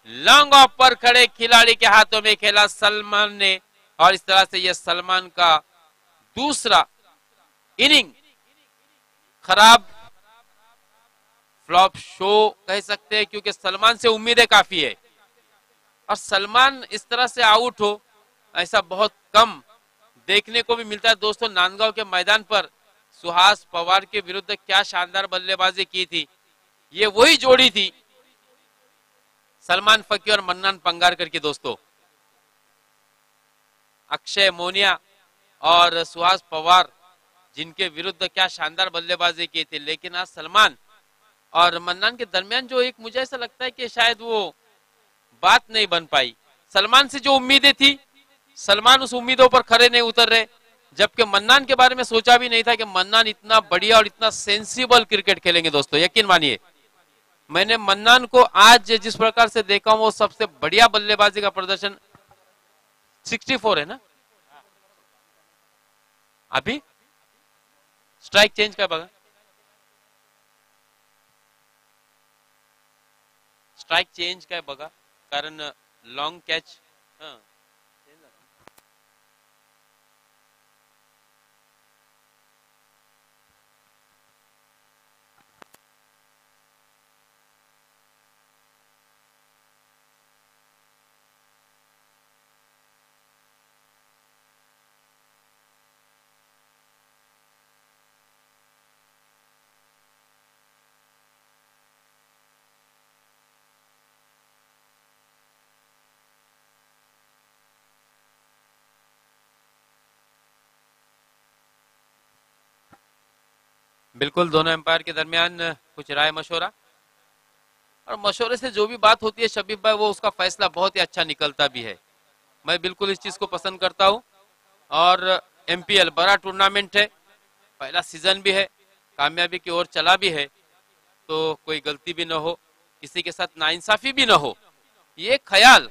लॉन्ग ऑफ पर खड़े खिलाड़ी के हाथों में खेला सलमान ने, और इस तरह से यह सलमान का दूसरा इनिंग खराब फ्लॉप शो कह सकते हैं, क्योंकि सलमान से उम्मीदें काफी है और सलमान इस तरह से आउट हो ऐसा बहुत कम देखने को भी मिलता है। दोस्तों, नांदगांव के मैदान पर सुहास पवार के विरुद्ध क्या शानदार बल्लेबाजी की थी, ये वही जोड़ी थी सलमान फकी और मन्नान पंगारकर की। दोस्तों, अक्षय मोनिया और सुहास पवार जिनके विरुद्ध क्या शानदार बल्लेबाजी की थी, लेकिन आज सलमान और मन्नान के दरमियान जो एक, मुझे ऐसा लगता है कि शायद वो बात नहीं बन पाई। सलमान से जो उम्मीदें थी, सलमान उस उम्मीदों पर खरे नहीं उतर रहे, जबकि मन्नान के बारे में सोचा भी नहीं था कि मन्नान इतना बढ़िया और इतना सेंसिबल क्रिकेट खेलेंगे। दोस्तों, यकीन मानिए, मैंने मन्नान को आज जिस प्रकार से देखा हूं, वो सबसे बढ़िया बल्लेबाजी का प्रदर्शन। 64 है ना अभी, स्ट्राइक चेंज का बघा, स्ट्राइक चेंज काय बघा, कारण लॉन्ग कॅच बिल्कुल दोनों एम्पायर के दरमियान कुछ राय मशवरा, और मशवरे से जो भी बात होती है शबीब भाई, वो उसका फैसला बहुत ही अच्छा निकलता भी है। मैं बिल्कुल इस चीज को पसंद करता हूं। और एमपीएल बड़ा टूर्नामेंट है, पहला सीजन भी है, कामयाबी की ओर चला भी है, तो कोई गलती भी न हो, किसी के साथ नाइंसाफी भी न हो, ये ख्याल।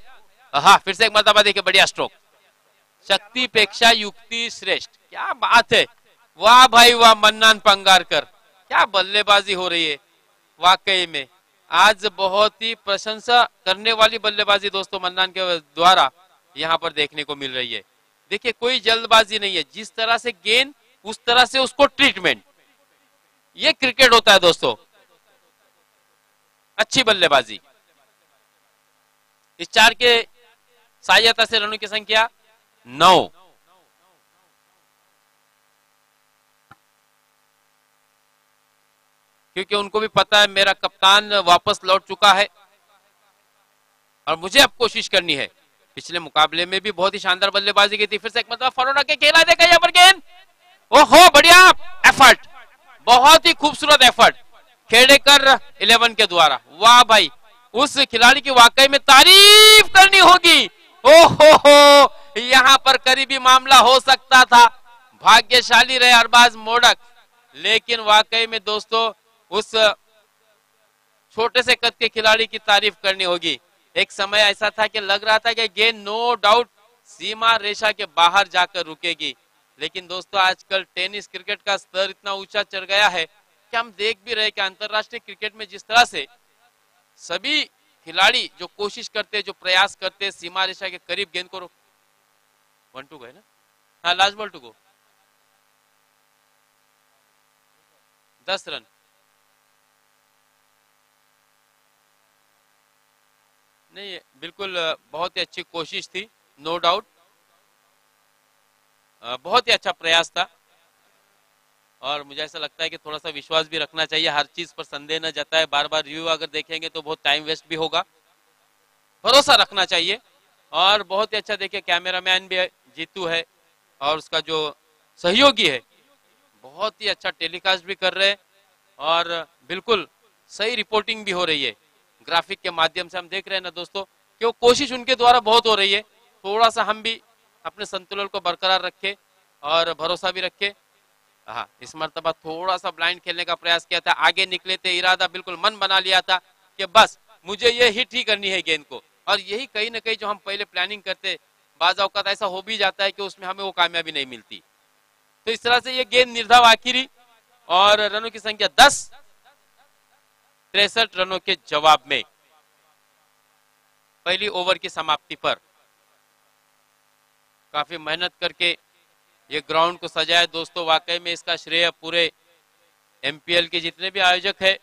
हाँ, फिर से एक मरतबा देखिए, बढ़िया स्ट्रोक, शक्ति पेक्षा युक्ति श्रेष्ठ, क्या बात है, वाह भाई वाह मन्नान पंगारकर, क्या बल्लेबाजी हो रही है। वाकई में आज बहुत ही प्रशंसा करने वाली बल्लेबाजी दोस्तों मन्नान के द्वारा यहां पर देखने को मिल रही है। देखिए, कोई जल्दबाजी नहीं है, जिस तरह से गेंद उस तरह से उसको ट्रीटमेंट, ये क्रिकेट होता है दोस्तों। अच्छी बल्लेबाजी। इस 4 के सहायता से रनों की संख्या 9। क्योंकि उनको भी पता है मेरा कप्तान वापस लौट चुका है और मुझे अब कोशिश करनी है। पिछले मुकाबले में भी बहुत ही शानदार बल्लेबाजी की थी। फिर से एक मतलब फॉरवर्ड आके खेला, देखा यहाँ पर गेंद, ओहो बढ़िया एफर्ट, बहुत ही खूबसूरत एफर्ट खेड़ेकर 11 के द्वारा। वाह भाई, उस खिलाड़ी की वाकई में तारीफ करनी होगी। ओहो, यहाँ पर करीबी मामला हो सकता था, भाग्यशाली रहे अरबाज मोडक, लेकिन वाकई में दोस्तों उस छोटे से कद के खिलाड़ी की तारीफ करनी होगी। एक समय ऐसा था कि लग रहा था कि गेंद नो डाउट सीमा रेखा के बाहर जाकर रुकेगी, लेकिन दोस्तों आजकल टेनिस क्रिकेट का स्तर इतना ऊंचा चढ़ गया है कि हम देख भी रहे कि अंतरराष्ट्रीय क्रिकेट में जिस तरह से सभी खिलाड़ी जो कोशिश करते, जो प्रयास करते सीमा रेखा के करीब गेंद को 1-2 गए ना, हाँ last ball to go, 10 run. नहीं बिल्कुल बहुत ही अच्छी कोशिश थी, नो डाउट बहुत ही अच्छा प्रयास था, और मुझे ऐसा लगता है कि थोड़ा सा विश्वास भी रखना चाहिए, हर चीज पर संदेह न जताए, बार बार रिव्यू अगर देखेंगे तो बहुत टाइम वेस्ट भी होगा, भरोसा रखना चाहिए। और बहुत ही अच्छा देखिए कैमरामैन भी है, जीतू है, और उसका जो सहयोगी है बहुत ही अच्छा टेलीकास्ट भी कर रहे हैं, और बिल्कुल सही रिपोर्टिंग भी हो रही है, ग्राफिक के माध्यम से हम देख रहे हैं ना दोस्तों कि वो कोशिश उनके द्वारा बहुत हो रही है। थोड़ा सा हम भी अपने संतुलन को बरकरार रखें और भरोसा भी रखें। हाँ इस मर्तबा थोड़ा सा ब्लाइंड खेलने का प्रयास किया था, आगे निकले थे, इरादा बिल्कुल मन बना लिया था कि बस मुझे ये हिट ही करनी है गेंद को, और यही कहीं ना कहीं जो हम पहले प्लानिंग करते बाज औकात ऐसा हो भी जाता है कि उसमें हमें वो कामयाबी नहीं मिलती। तो इस तरह से ये गेंद निर्धाव आखिरी, और रनों की संख्या 10, 63 रनों के जवाब में पहली ओवर की समाप्ति पर। काफी मेहनत करके ये ग्राउंड को सजाया दोस्तों, वाकई में इसका श्रेय पूरे एमपीएल के जितने भी आयोजक है,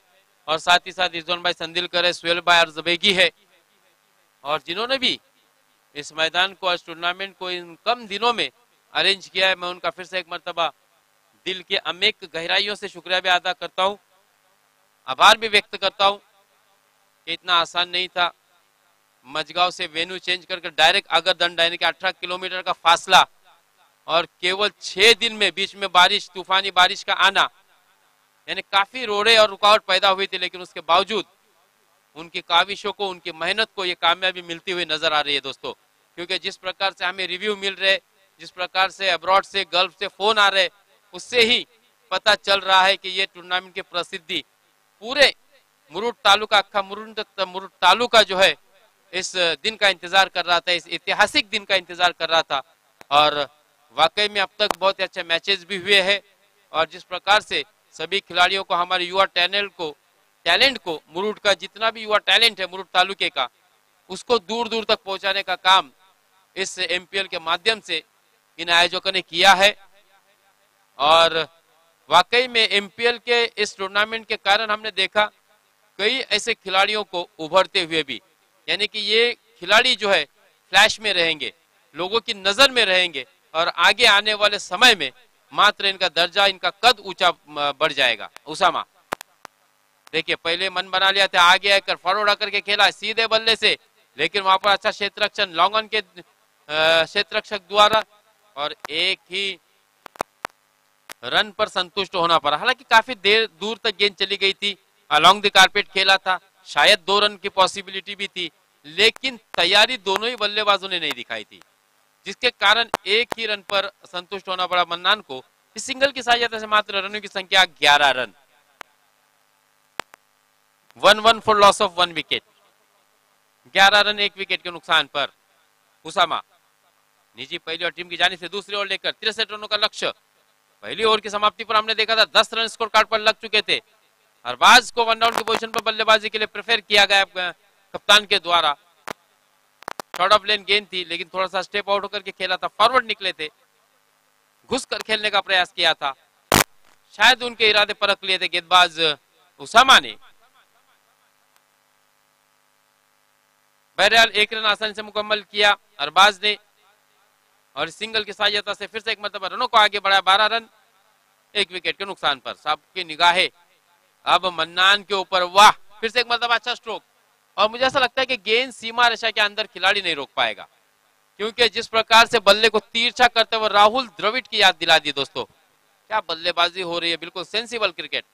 और साथ ही साथ रिजवान भाई संदिलकर है, सुहेल भाई अर्जबेगी है, और जिन्होंने भी इस मैदान को, इस टूर्नामेंट को इन कम दिनों में अरेंज किया है, मैं उनका फिर से एक मर्तबा दिल के अनेक गहराइयों से शुक्रिया भी अदा करता हूं, आभार भी व्यक्त करता हूं कि इतना आसान नहीं था मजगांव से वेन्यू चेंज करके डायरेक्ट अगरदंडा यानी कि 18 किलोमीटर का फासला, और केवल 6 दिन में बीच में बारिश, तूफानी बारिश का आना, यानी काफी रोड़े और रुकावट पैदा हुई थी, लेकिन उसके बावजूद उनकी काविशों को, उनकी मेहनत को ये कामयाबी मिलती हुई नजर आ रही है दोस्तों। क्योंकि जिस प्रकार से हमें रिव्यू मिल रहे, जिस प्रकार से अब्रॉड से, गल्फ से फोन आ रहे, उससे ही पता चल रहा है कि ये टूर्नामेंट की प्रसिद्धि पूरे मुरुड तालुका, अक्खा मुरुड तालुका जो है इस दिन का इंतजार कर रहा था, इस ऐतिहासिक दिन का इंतजार कर रहा था, और वाकई में अब तक बहुत अच्छे मैचेस भी हुए हैं, और जिस प्रकार से सभी खिलाड़ियों को, हमारे युवा टैलेंट को मुरुड का जितना भी युवा टैलेंट है मुरुड तालुके का, उसको दूर दूर तक पहुंचाने का काम इस एमपीएल के माध्यम से इन आयोजकों ने किया है। और वाकई में एमपीएल के इस टूर्नामेंट के कारण हमने देखा कई ऐसे खिलाड़ियों को उभरते हुए भी, यानी कि ये खिलाड़ी जो है फ्लैश में रहेंगे, लोगों की नजर में रहेंगे, और आगे आने वाले समय में मात्र इनका दर्जा, इनका कद ऊंचा बढ़ जाएगा। उसामा देखिए पहले मन बना लिया था, आगे आकर फॉरवर्ड आकर के खेला सीधे बल्ले से, लेकिन वहां पर अच्छा क्षेत्ररक्षण लॉन्ग ऑन के क्षेत्ररक्षक द्वारा, और एक ही रन पर संतुष्ट होना पड़ा। हालांकि काफी देर दूर तक गेंद चली गई थी, अलॉन्ग द कारपेट खेला था, शायद 2 रन की पॉसिबिलिटी भी थी, लेकिन तैयारी दोनों ही बल्लेबाजों ने नहीं दिखाई थी, जिसके कारण एक ही रन पर संतुष्ट होना पड़ा मन्नान को। इस सिंगल की सहायता से मात्र रनों की संख्या 11 run, 1-1 for loss of 1 wicket, 11 run 1 wicket के नुकसान पर। उसामा निजी पहली और टीम की जानी से दूसरी ओर लेकर 63 रनों का लक्ष्य। पहली ओवर की समाप्ति पर हमने देखा था 10 रन स्कोर कार्ड पर लग चुके थे, अरबाज को 1 डाउन की पोजीशन पर बल्लेबाजी के लिए प्रेफर किया गया कप्तान के द्वारा। शॉर्ट ऑफ लेन गेंद थी, लेकिन थोड़ा सा स्टेप आउट होकर के खेला था, फॉरवर्ड निकले थे, घुसकर खेलने का प्रयास किया था, शायद उनके इरादे परख लिए थे गेंदबाज उसामा ने। बहरहाल 1 रन आसानी से मुकम्मल किया अरबाज ने, और सिंगल की सहायता से फिर से एक मरतबा रनों को आगे बढ़ाया, 12 रन 1 विकेट के नुकसान पर। सबकी निगाहें अब मन्नान के ऊपर। वाह, फिर से एक मरतबा अच्छा स्ट्रोक, और मुझे ऐसा लगता है कि गेंद सीमा रेखा के अंदर खिलाड़ी नहीं रोक पाएगा, क्योंकि जिस प्रकार से बल्ले को तिरछा करते हुए राहुल द्रविड़ की याद दिला दी दोस्तों, क्या बल्लेबाजी हो रही है, बिल्कुल सेंसिबल क्रिकेट।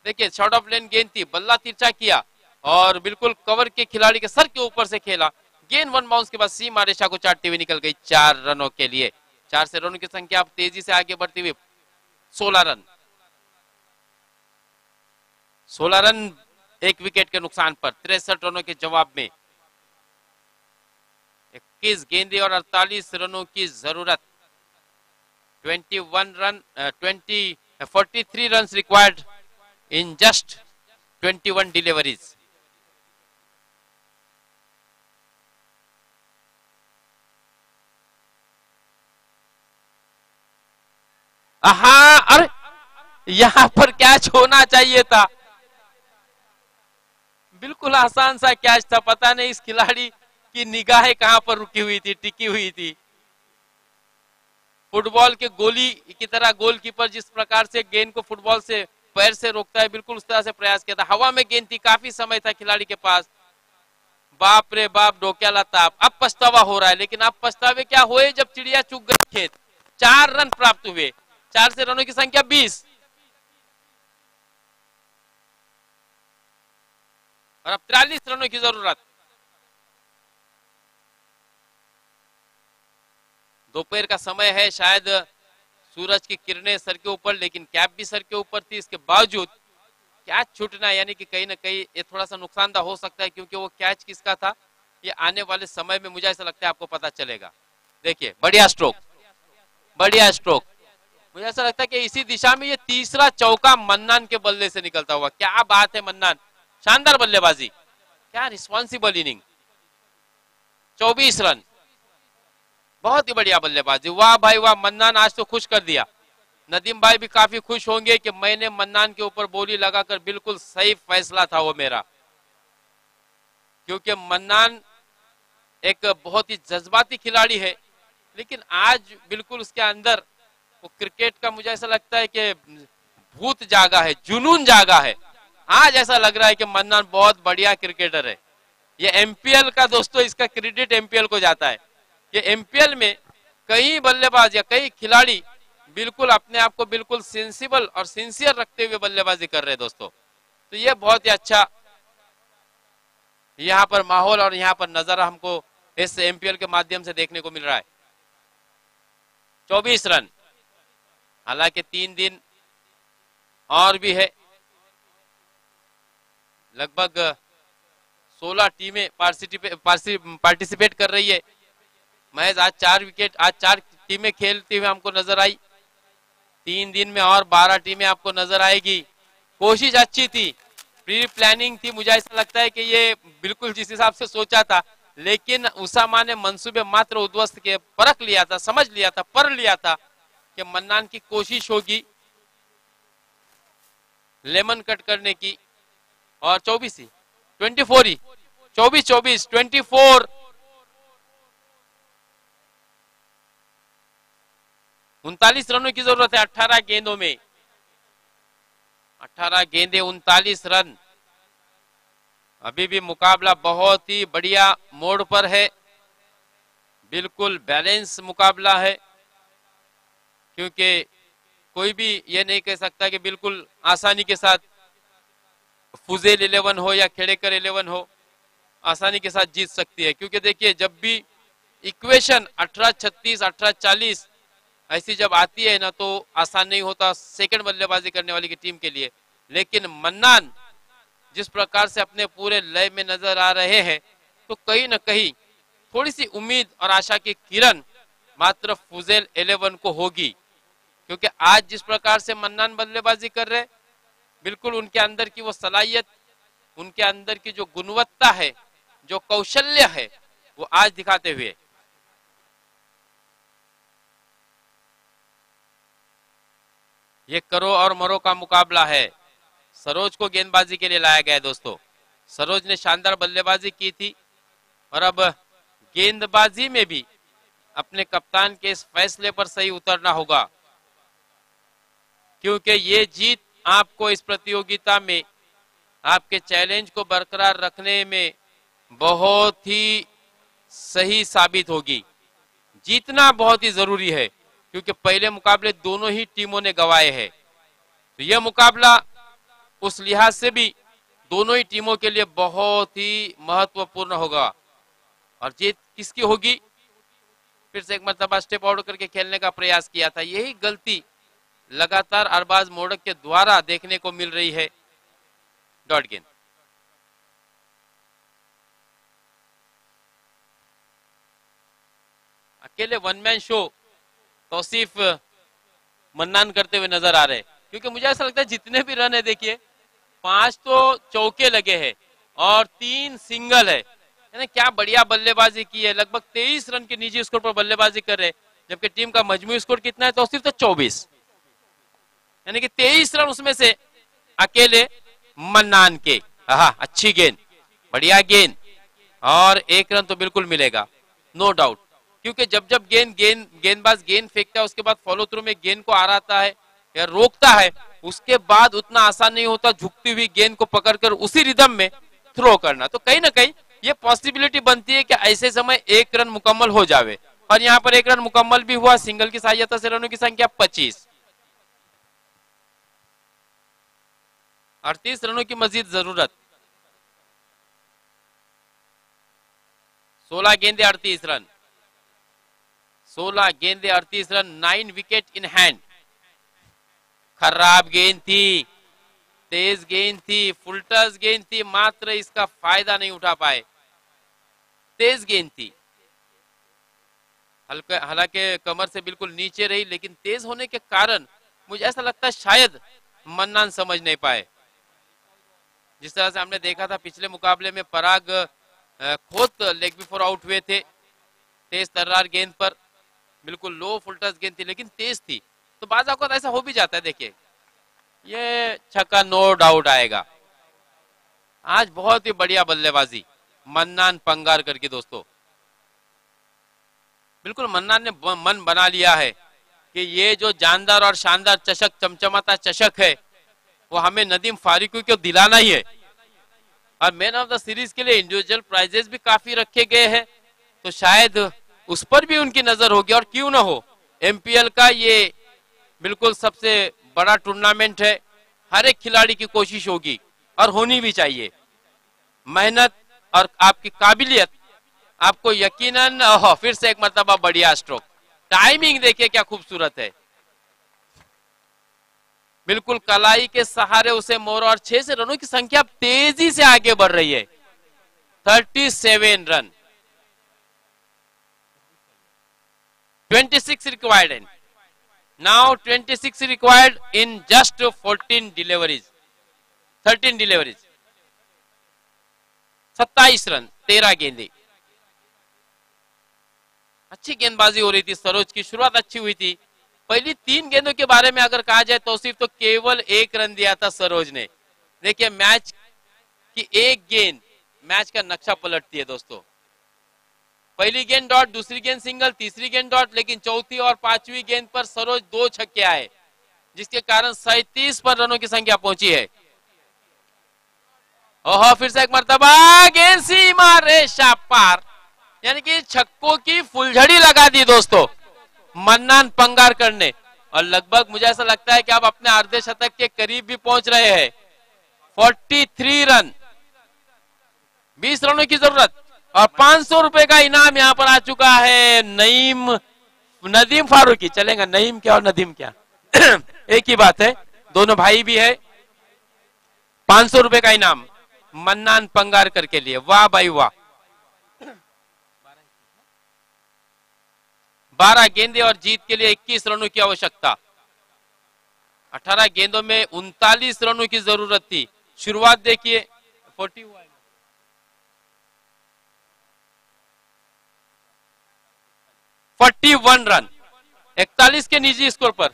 देखिए शॉर्ट ऑफ लेन गेंद थी, बल्ला तिरछा किया, और बिल्कुल कवर के खिलाड़ी के सर के ऊपर से खेला, गेंद 1 बाउंस के बाद सीमा रेखा को चाटती हुई निकल गई 4 रनों के लिए। 4 से रनों की संख्या अब तेजी से आगे बढ़ती हुई 16 रन। 16 रन एक विकेट के नुकसान पर 63 रनों के जवाब में 21 गेंदें और 48 रनों की जरूरत। 43 run required in just 21 deliveries. हाँ, अरे यहां पर कैच होना चाहिए था, बिल्कुल आसान सा कैच था। पता नहीं इस खिलाड़ी की निगाहें कहां पर रुकी हुई थी, टिकी हुई थी। फुटबॉल के गोली की तरह गोलकीपर जिस प्रकार से गेंद को फुटबॉल से पैर से रोकता है, बिल्कुल उस तरह से प्रयास किया था। हवा में गेंद थी, काफी समय था खिलाड़ी के पास। बाप रे बाप, डोक्याला ताप। अब पछतावा हो रहा है, लेकिन अब पछतावे क्या हुए जब चिड़िया चुग गई खेत। 4 रन प्राप्त हुए, 4 से रनों की संख्या 20 और अब 43 रनों की जरूरत। दोपहर का समय है, शायद सूरज की किरणें सर के ऊपर, लेकिन कैप भी सर के ऊपर थी। इसके बावजूद कैच छूटना यानी कि कहीं ना कहीं ये थोड़ा सा नुकसानदा हो सकता है, क्योंकि वो कैच किसका था ये आने वाले समय में मुझे ऐसा लगता है आपको पता चलेगा। देखिए, बढ़िया स्ट्रोक, बढ़िया स्ट्रोक। मुझे ऐसा लगता है कि इसी दिशा में ये तीसरा चौका मन्नान के बल्ले से निकलता हुआ। क्या बात है मन्नान, शानदार बल्लेबाजी, क्या रिस्पॉन्सिबल इनिंग। 24 रन, बहुत ही बढ़िया बल्लेबाजी। वाह भाई वाह, मन्नान आज तो खुश कर दिया। नदीम भाई भी काफी खुश होंगे कि मैंने मन्नान के ऊपर बोली लगाकर, बिल्कुल सही फैसला था वो मेरा, क्योंकि मन्नान एक बहुत ही जज्बाती खिलाड़ी है, लेकिन आज बिल्कुल उसके अंदर वो क्रिकेट का मुझे ऐसा लगता है कि भूत जागा है, जुनून जागा है। आज ऐसा लग रहा है कि मन्नान बहुत बढ़िया क्रिकेटर है। ये एमपीएल का दोस्तों, इसका क्रेडिट एमपीएल को जाता है। ये एमपीएल में कई बल्लेबाज या कई खिलाड़ी बिल्कुल अपने आप को बिल्कुल सेंसिबल और सिंसियर रखते हुए बल्लेबाजी कर रहे हैं दोस्तों। तो ये बहुत ही अच्छा यहाँ पर माहौल और यहाँ पर नजारा हमको इस एमपीएल के माध्यम से देखने को मिल रहा है। 24 रन, हालांकि 3 दिन और भी है। लगभग 16 टीमें पार्टिसिपेट कर रही है। महज आज 4 टीमें खेलती हुई हमको नजर आई। 3 दिन में और 12 टीमें आपको नजर आएगी। कोशिश अच्छी थी, प्री प्लानिंग थी। मुझे ऐसा लगता है कि ये बिल्कुल जिस हिसाब से सोचा था, लेकिन उसामा ने मंसूबे मात्र उद्ध्वस्त के, परख लिया था, समझ लिया था, पढ़ लिया था कि मन्नान की कोशिश होगी लेमन कट करने की। और 24 ही 24 ही 24 24 39 रनों की जरूरत है 18 गेंदों में। 18 गेंदे 39 रन। अभी भी मुकाबला बहुत ही बढ़िया मोड़ पर है, बिल्कुल बैलेंस मुकाबला है, क्योंकि कोई भी ये नहीं कह सकता कि बिल्कुल आसानी के साथ फुजेल 11 हो या खेड़ेकर 11 हो आसानी के साथ जीत सकती है। क्योंकि देखिए, जब भी इक्वेशन 18-36 18-40 ऐसी जब आती है ना, तो आसान नहीं होता सेकंड बल्लेबाजी करने वाली की टीम के लिए। लेकिन मन्नान जिस प्रकार से अपने पूरे लय में नजर आ रहे हैं, तो कहीं ना कहीं थोड़ी सी उम्मीद और आशा की किरण मात्र फुजेल 11 को होगी, क्योंकि आज जिस प्रकार से मन्नान बल्लेबाजी कर रहे, बिल्कुल उनके अंदर की वो सलाहियत, उनके अंदर की जो गुणवत्ता है, जो कौशल्य है, वो आज दिखाते हुए। ये करो और मरो का मुकाबला है। सरोज को गेंदबाजी के लिए लाया गया है दोस्तों। सरोज ने शानदार बल्लेबाजी की थी और अब गेंदबाजी में भी अपने कप्तान के इस फैसले पर सही उतरना होगा, क्योंकि ये जीत आपको इस प्रतियोगिता में आपके चैलेंज को बरकरार रखने में बहुत ही सही साबित होगी। जीतना बहुत ही जरूरी है, क्योंकि पहले मुकाबले दोनों ही टीमों ने गंवाए हैं। तो यह मुकाबला उस लिहाज से भी दोनों ही टीमों के लिए बहुत ही महत्वपूर्ण होगा। और जीत किसकी होगी? फिर से एक मरतबा स्टेप आउट करके खेलने का प्रयास किया था। यही गलती लगातार अरबाज मोडक के द्वारा देखने को मिल रही है। डॉट गेंद। अकेले one man show Tausif Mannan करते हुए नजर आ रहे हैं, क्योंकि मुझे ऐसा लगता है जितने भी रन है देखिए 5 तो चौके लगे हैं और 3 सिंगल है, यानी क्या बढ़िया बल्लेबाजी की है। लगभग 23 रन के निजी स्कोर पर बल्लेबाजी कर रहे हैं, जबकि टीम का मजमूई स्कोर कितना है तौसीफ? तो 24, यानी कि 23 रन उसमें से अकेले मन्नान के। हाँ, अच्छी गेंद, बढ़िया गेंद, और 1 रन तो बिल्कुल मिलेगा, नो डाउट, क्योंकि जब जब गेंदबाज गेंद फेंकता है उसके बाद फॉलो थ्रू में गेंद को आ रहा है या रोकता है, उसके बाद उतना आसान नहीं होता झुकती हुई गेंद को पकड़कर उसी रिदम में थ्रो करना। तो कहीं ना कहीं ये पॉसिबिलिटी बनती है कि ऐसे समय 1 रन मुकम्मल हो जावे, और यहाँ पर 1 रन मुकम्मल भी हुआ। सिंगल की सहायता से रनों की संख्या 25। 38 रनों की मजीद जरूरत। 16 गेंदे 38 रन, 16 गेंदे 38 रन, 9 विकेट इन हैंड। खराब गेंद थी, तेज गेंद थी, फुल टस गेंद थी, मात्र इसका फायदा नहीं उठा पाए। तेज गेंद थी, हालांकि कमर से बिल्कुल नीचे रही, लेकिन तेज होने के कारण मुझे ऐसा लगता है शायद मन्नान समझ नहीं पाए। जिस तरह से हमने देखा था पिछले मुकाबले में पराग खुद लेग बिफोर आउट हुए थे तेज तर्रार गेंद पर, बिल्कुल लो फुल टच गेंद थी लेकिन तेज थी, तो बाज़ औक़ात ऐसा हो भी जाता है। देखिए ये छक्का नो डाउट आएगा। आज बहुत ही बढ़िया बल्लेबाजी मन्नान पंगारकर की दोस्तों। बिल्कुल मन्नान ने मन बना लिया है कि ये जो जानदार और शानदार चषक, चमचमाता चषक है, वो हमें नदीम फारूकी को दिलाना ही है। और मैन ऑफ द सीरीज के लिए इंडिविजुअल प्राइजेस भी काफी रखे गए हैं, तो शायद उस पर भी उनकी नजर होगी। और क्यों ना हो, एमपीएल का ये बिल्कुल सबसे बड़ा टूर्नामेंट है, हर एक खिलाड़ी की कोशिश होगी और होनी भी चाहिए। मेहनत और आपकी काबिलियत आपको यकीनन फिर से एक मर्तबा बढ़िया स्ट्रोक, टाइमिंग देखिए क्या खूबसूरत है, बिल्कुल कलाई के सहारे उसे मोड़, और 6 से रनों की संख्या तेजी से आगे बढ़ रही है। 37 run, 26 required in. Now 26 required in just 14 deliveries, 13 deliveries. 27 run, 13 गेंदे। अच्छी गेंदबाजी हो रही थी, सरोज की शुरुआत अच्छी हुई थी। पहली 3 गेंदों के बारे में अगर कहा जाए तौसीफ, तो केवल 1 रन दिया था सरोज ने। देखिए मैच की एक गेंद मैच का नक्शा पलटती है दोस्तों। पहली गेंद डॉट, दूसरी गेंद सिंगल, तीसरी गेंद डॉट, लेकिन चौथी और 5वीं गेंद पर सरोज 2 छक्के आए, जिसके कारण 37 पर रनों की संख्या पहुंची है। ओहो, फिर से एक मर्तबा गेंद सीमा रेशा पार, यानी कि छक्कों की फुलझड़ी लगा दी दोस्तों मन्नान पंगारकर ने। और लगभग मुझे ऐसा लगता है कि आप अपने अर्धे शतक के करीब भी पहुंच रहे हैं। 43 रन, 20 रनों की जरूरत, और 500 रुपए का इनाम यहां पर आ चुका है नदीम फारूकी। चलेगा नईम क्या और नदीम क्या एक ही बात है, दोनों भाई भी है। 500 रुपए का इनाम मन्नान पंगारकर के लिए, वाह भाई वाह। 12 गेंदे और जीत के लिए 21 रनों की आवश्यकता। 18 गेंदों में 39 रनों की जरूरत थी। शुरुआत देखिए 41 रन, 41 के निजी स्कोर पर।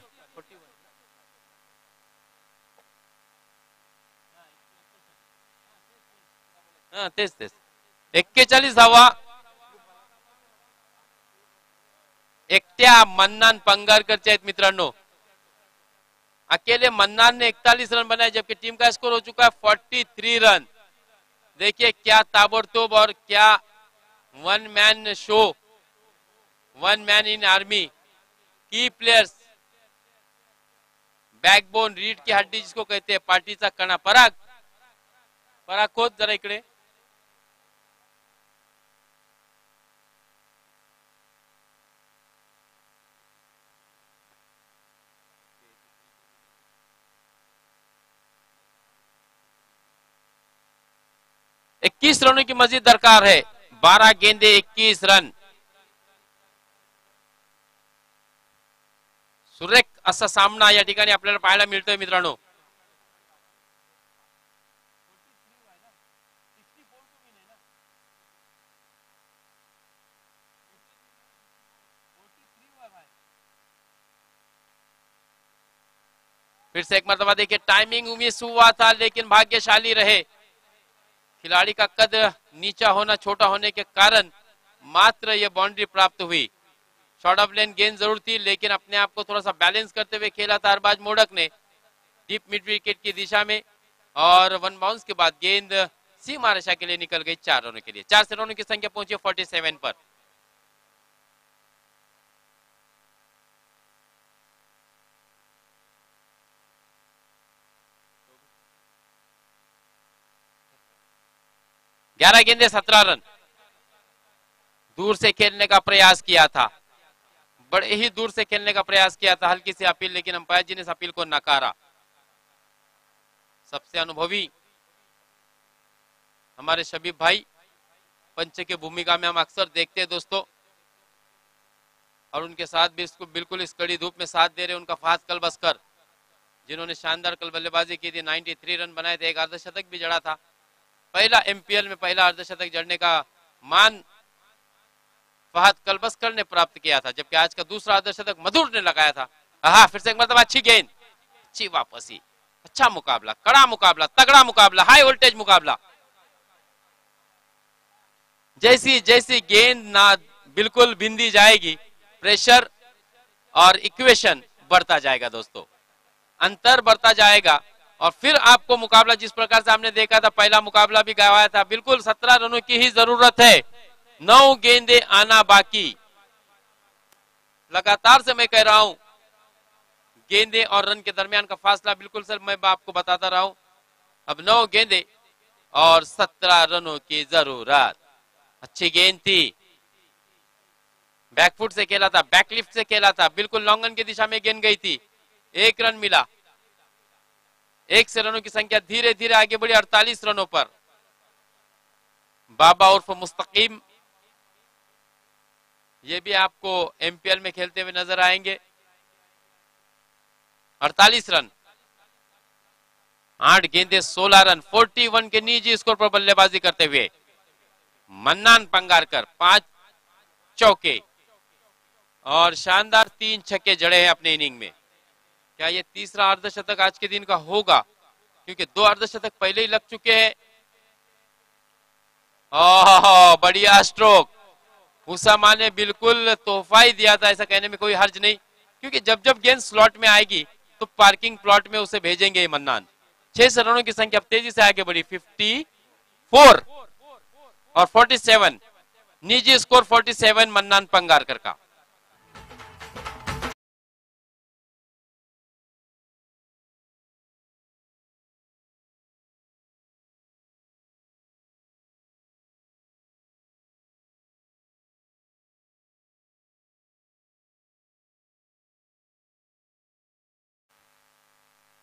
तेज 41 धावा एकट्या मन्नान पंगारकरच्या आहेत मित्रांनो। अकेले मन्नान ने 41 रन बनाए, जबकि टीम का स्कोर हो चुका है 43 रन। देखिए क्या ताबड़तोड़ और क्या one man show, one man in army, की प्लेयर्स, बैकबोन, रीढ़ की हड्डी जिसको कहते हैं, पार्टीचा कणा। पराग, पराग खोद जरा इकडे। 21 रनों की मजीद दरकार है। 12 गेंदे 21 रन। सुरेख असा सामना या ठिकाणी आपल्याला पाहायला मिळतोय मित्रांनो. फिर से एक मरतबा देखिए, टाइमिंग मिस हुआ था लेकिन भाग्यशाली रहे. खिलाड़ी का कद नीचा होना, छोटा होने के कारण मात्र यह बाउंड्री प्राप्त हुई. शॉर्ट ऑफ लेन गेंद जरूर थी लेकिन अपने आप को थोड़ा सा बैलेंस करते हुए खेला था अरबाज मोडक ने डीप मिड विकेट की दिशा में, और वन बाउंस के बाद गेंद सीमा रेखा के लिए निकल गई 4 रनों के लिए. 4 से रनों की संख्या पहुंची 47 पर. ग्यारह गेंदे 17 रन. दूर से खेलने का प्रयास किया था, बड़े ही दूर से खेलने का प्रयास किया था, हल्की सी अपील, लेकिन अंपायर जी ने इस अपील को नकारा. सबसे अनुभवी हमारे शबीब भाई पंच की भूमिका में हम अक्सर देखते हैं दोस्तों, और उनके साथ भी इसको बिल्कुल इस कड़ी धूप में साथ दे रहे उनका फहद कलबस्कर, जिन्होंने शानदार कल बल्लेबाजी की थी. 93 रन बनाए थे, एक अर्धशतक भी जड़ा था. पहला एमपीएल में पहला अर्धशतक जड़ने का मान फहद कलबस्कर ने प्राप्त किया था, जबकि आज का दूसरा अर्धशतक मधुर ने लगाया था. हाँ, फिर से एक मतलब अच्छी गेंद, अच्छी वापसी, अच्छा मुकाबला, कड़ा मुकाबला, तगड़ा मुकाबला, हाई वोल्टेज मुकाबला. जैसी जैसी गेंद ना बिल्कुल बिंदी जाएगी, प्रेशर और इक्वेशन बढ़ता जाएगा दोस्तों, अंतर बढ़ता जाएगा. और फिर आपको मुकाबला जिस प्रकार से हमने देखा था, पहला मुकाबला भी गवाया था, बिल्कुल 17 रनों की ही जरूरत है. 9 गेंदे आना बाकी. लगातार से मैं कह रहा हूं, गेंदे और रन के दरमियान का फासला बिल्कुल सर मैं आपको बताता रहा हूं. अब 9 गेंदे और 17 रनों की जरूरत. अच्छी गेंद थी, बैकफुट से खेला था, बैकलिफ्ट से खेला था, बिल्कुल लॉन्गन की दिशा में गेंद गई थी. 1 रन मिला. 1 से रनों की संख्या धीरे धीरे आगे बढ़ी 48 रनों पर. बाबा उर्फ मुस्तकीम, ये भी आपको एमपीएल में खेलते हुए नजर आएंगे. 48 रन, 8 गेंदे 16 रन, 41 के निजी स्कोर पर बल्लेबाजी करते हुए मन्नान पंगारकर 5 चौके और शानदार 3 छक्के जड़े हैं अपने इनिंग में. क्या ये तीसरा अर्धशतक आज के दिन का होगा, क्योंकि 2 अर्धशतक पहले ही लग चुके हैं. ओह, बढ़िया स्ट्रोक. उसामा ने बिल्कुल तोहफा ही दिया था, ऐसा कहने में कोई हर्ज नहीं, क्योंकि जब जब गेंद स्लॉट में आएगी तो पार्किंग प्लॉट में उसे भेजेंगे मन्नान. 6 रनों की संख्या तेजी से आगे बढ़ी 54 और 47. निजी स्कोर 47 मन्नान पंगारकर का.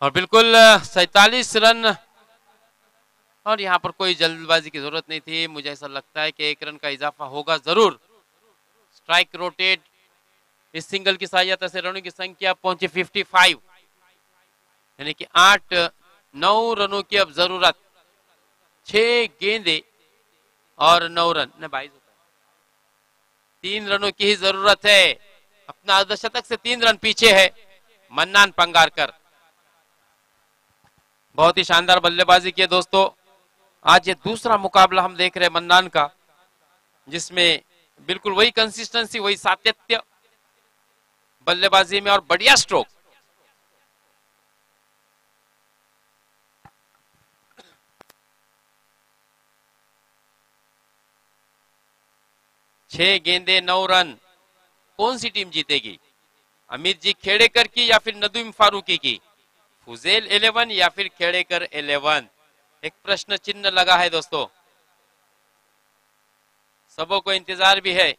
और बिल्कुल 47 रन, और यहां पर कोई जल्दबाजी की जरूरत नहीं थी. मुझे ऐसा लगता है कि 1 रन का इजाफा होगा जरूर. स्ट्राइक रोटेट, इस सिंगल की सहायता से रनों की संख्या पहुंची 55, यानी कि 8-9 रनों की अब जरूरत. 6 गेंदे और 9 रन, न 22 होता है. 3 रनों की ही जरूरत है. अपना अर्धशतक से 3 रन पीछे है मन्नान पंगारकर. बहुत ही शानदार बल्लेबाजी की है दोस्तों. आज ये दूसरा मुकाबला हम देख रहे हैं मन्नान का, जिसमें बिल्कुल वही कंसिस्टेंसी, वही सातत्य बल्लेबाजी में और बढ़िया स्ट्रोक. छह गेंदे 9 रन. कौन सी टीम जीतेगी, अमित जी खेड़ेकर की या फिर नदीम फारूकी की, फुजेल 11 या फिर खेड़ेकर 11? एक प्रश्न चिन्ह लगा है दोस्तों, सबों को इंतजार भी है.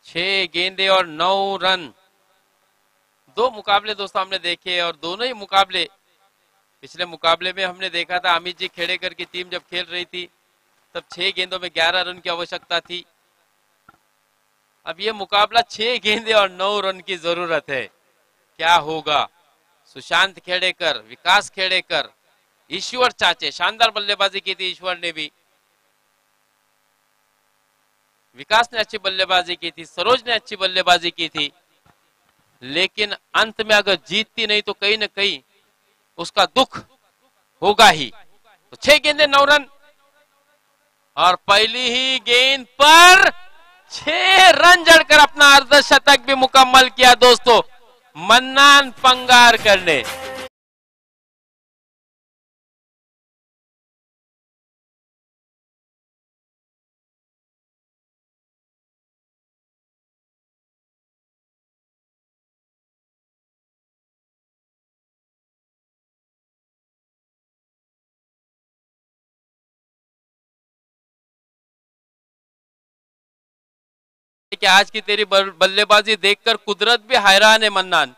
6 गेंदे और 9 रन। 2 मुकाबले दोस्तों हमने देखे और दोनों ही मुकाबले, पिछले मुकाबले में हमने देखा था अमित जी खेड़ेकर की टीम जब खेल रही थी तब 6 गेंदों में 11 रन की आवश्यकता थी। अब ये मुकाबला 6 गेंदे और 9 रन की जरूरत है। क्या होगा? सुशांत खेड़ेकर, विकास खेड़ेकर, ईश्वर चाचे, शानदार बल्लेबाजी की थी ईश्वर ने भी, विकास ने अच्छी बल्लेबाजी की थी, सरोज ने अच्छी बल्लेबाजी की थी, लेकिन अंत में अगर जीतती नहीं तो कहीं ना कहीं उसका दुख होगा ही। तो 6 गेंदे 9 रन और पहली ही गेंद पर 6 रन जड़कर अपना अर्धशतक भी मुकम्मल किया दोस्तों मन्नान पंगारकर ने। कि आज की तेरी बल्लेबाजी देखकर कुदरत भी हैरान है मन्नान,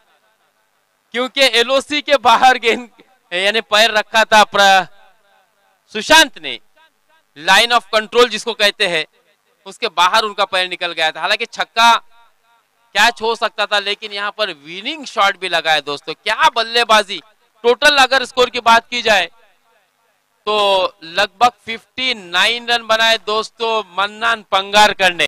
क्योंकि एलओसी के बाहर गेंद यानी पैर रखा था सुशांत ने, लाइन ऑफ कंट्रोल जिसको कहते हैं उसके बाहर उनका पैर निकल गया था। हालांकि छक्का कैच हो सकता था, लेकिन यहां पर विनिंग शॉट भी लगा है दोस्तों। क्या बल्लेबाजी! टोटल अगर स्कोर की बात की जाए तो लगभग 59 रन बनाए दोस्तों मन्नान पंगारकर ने।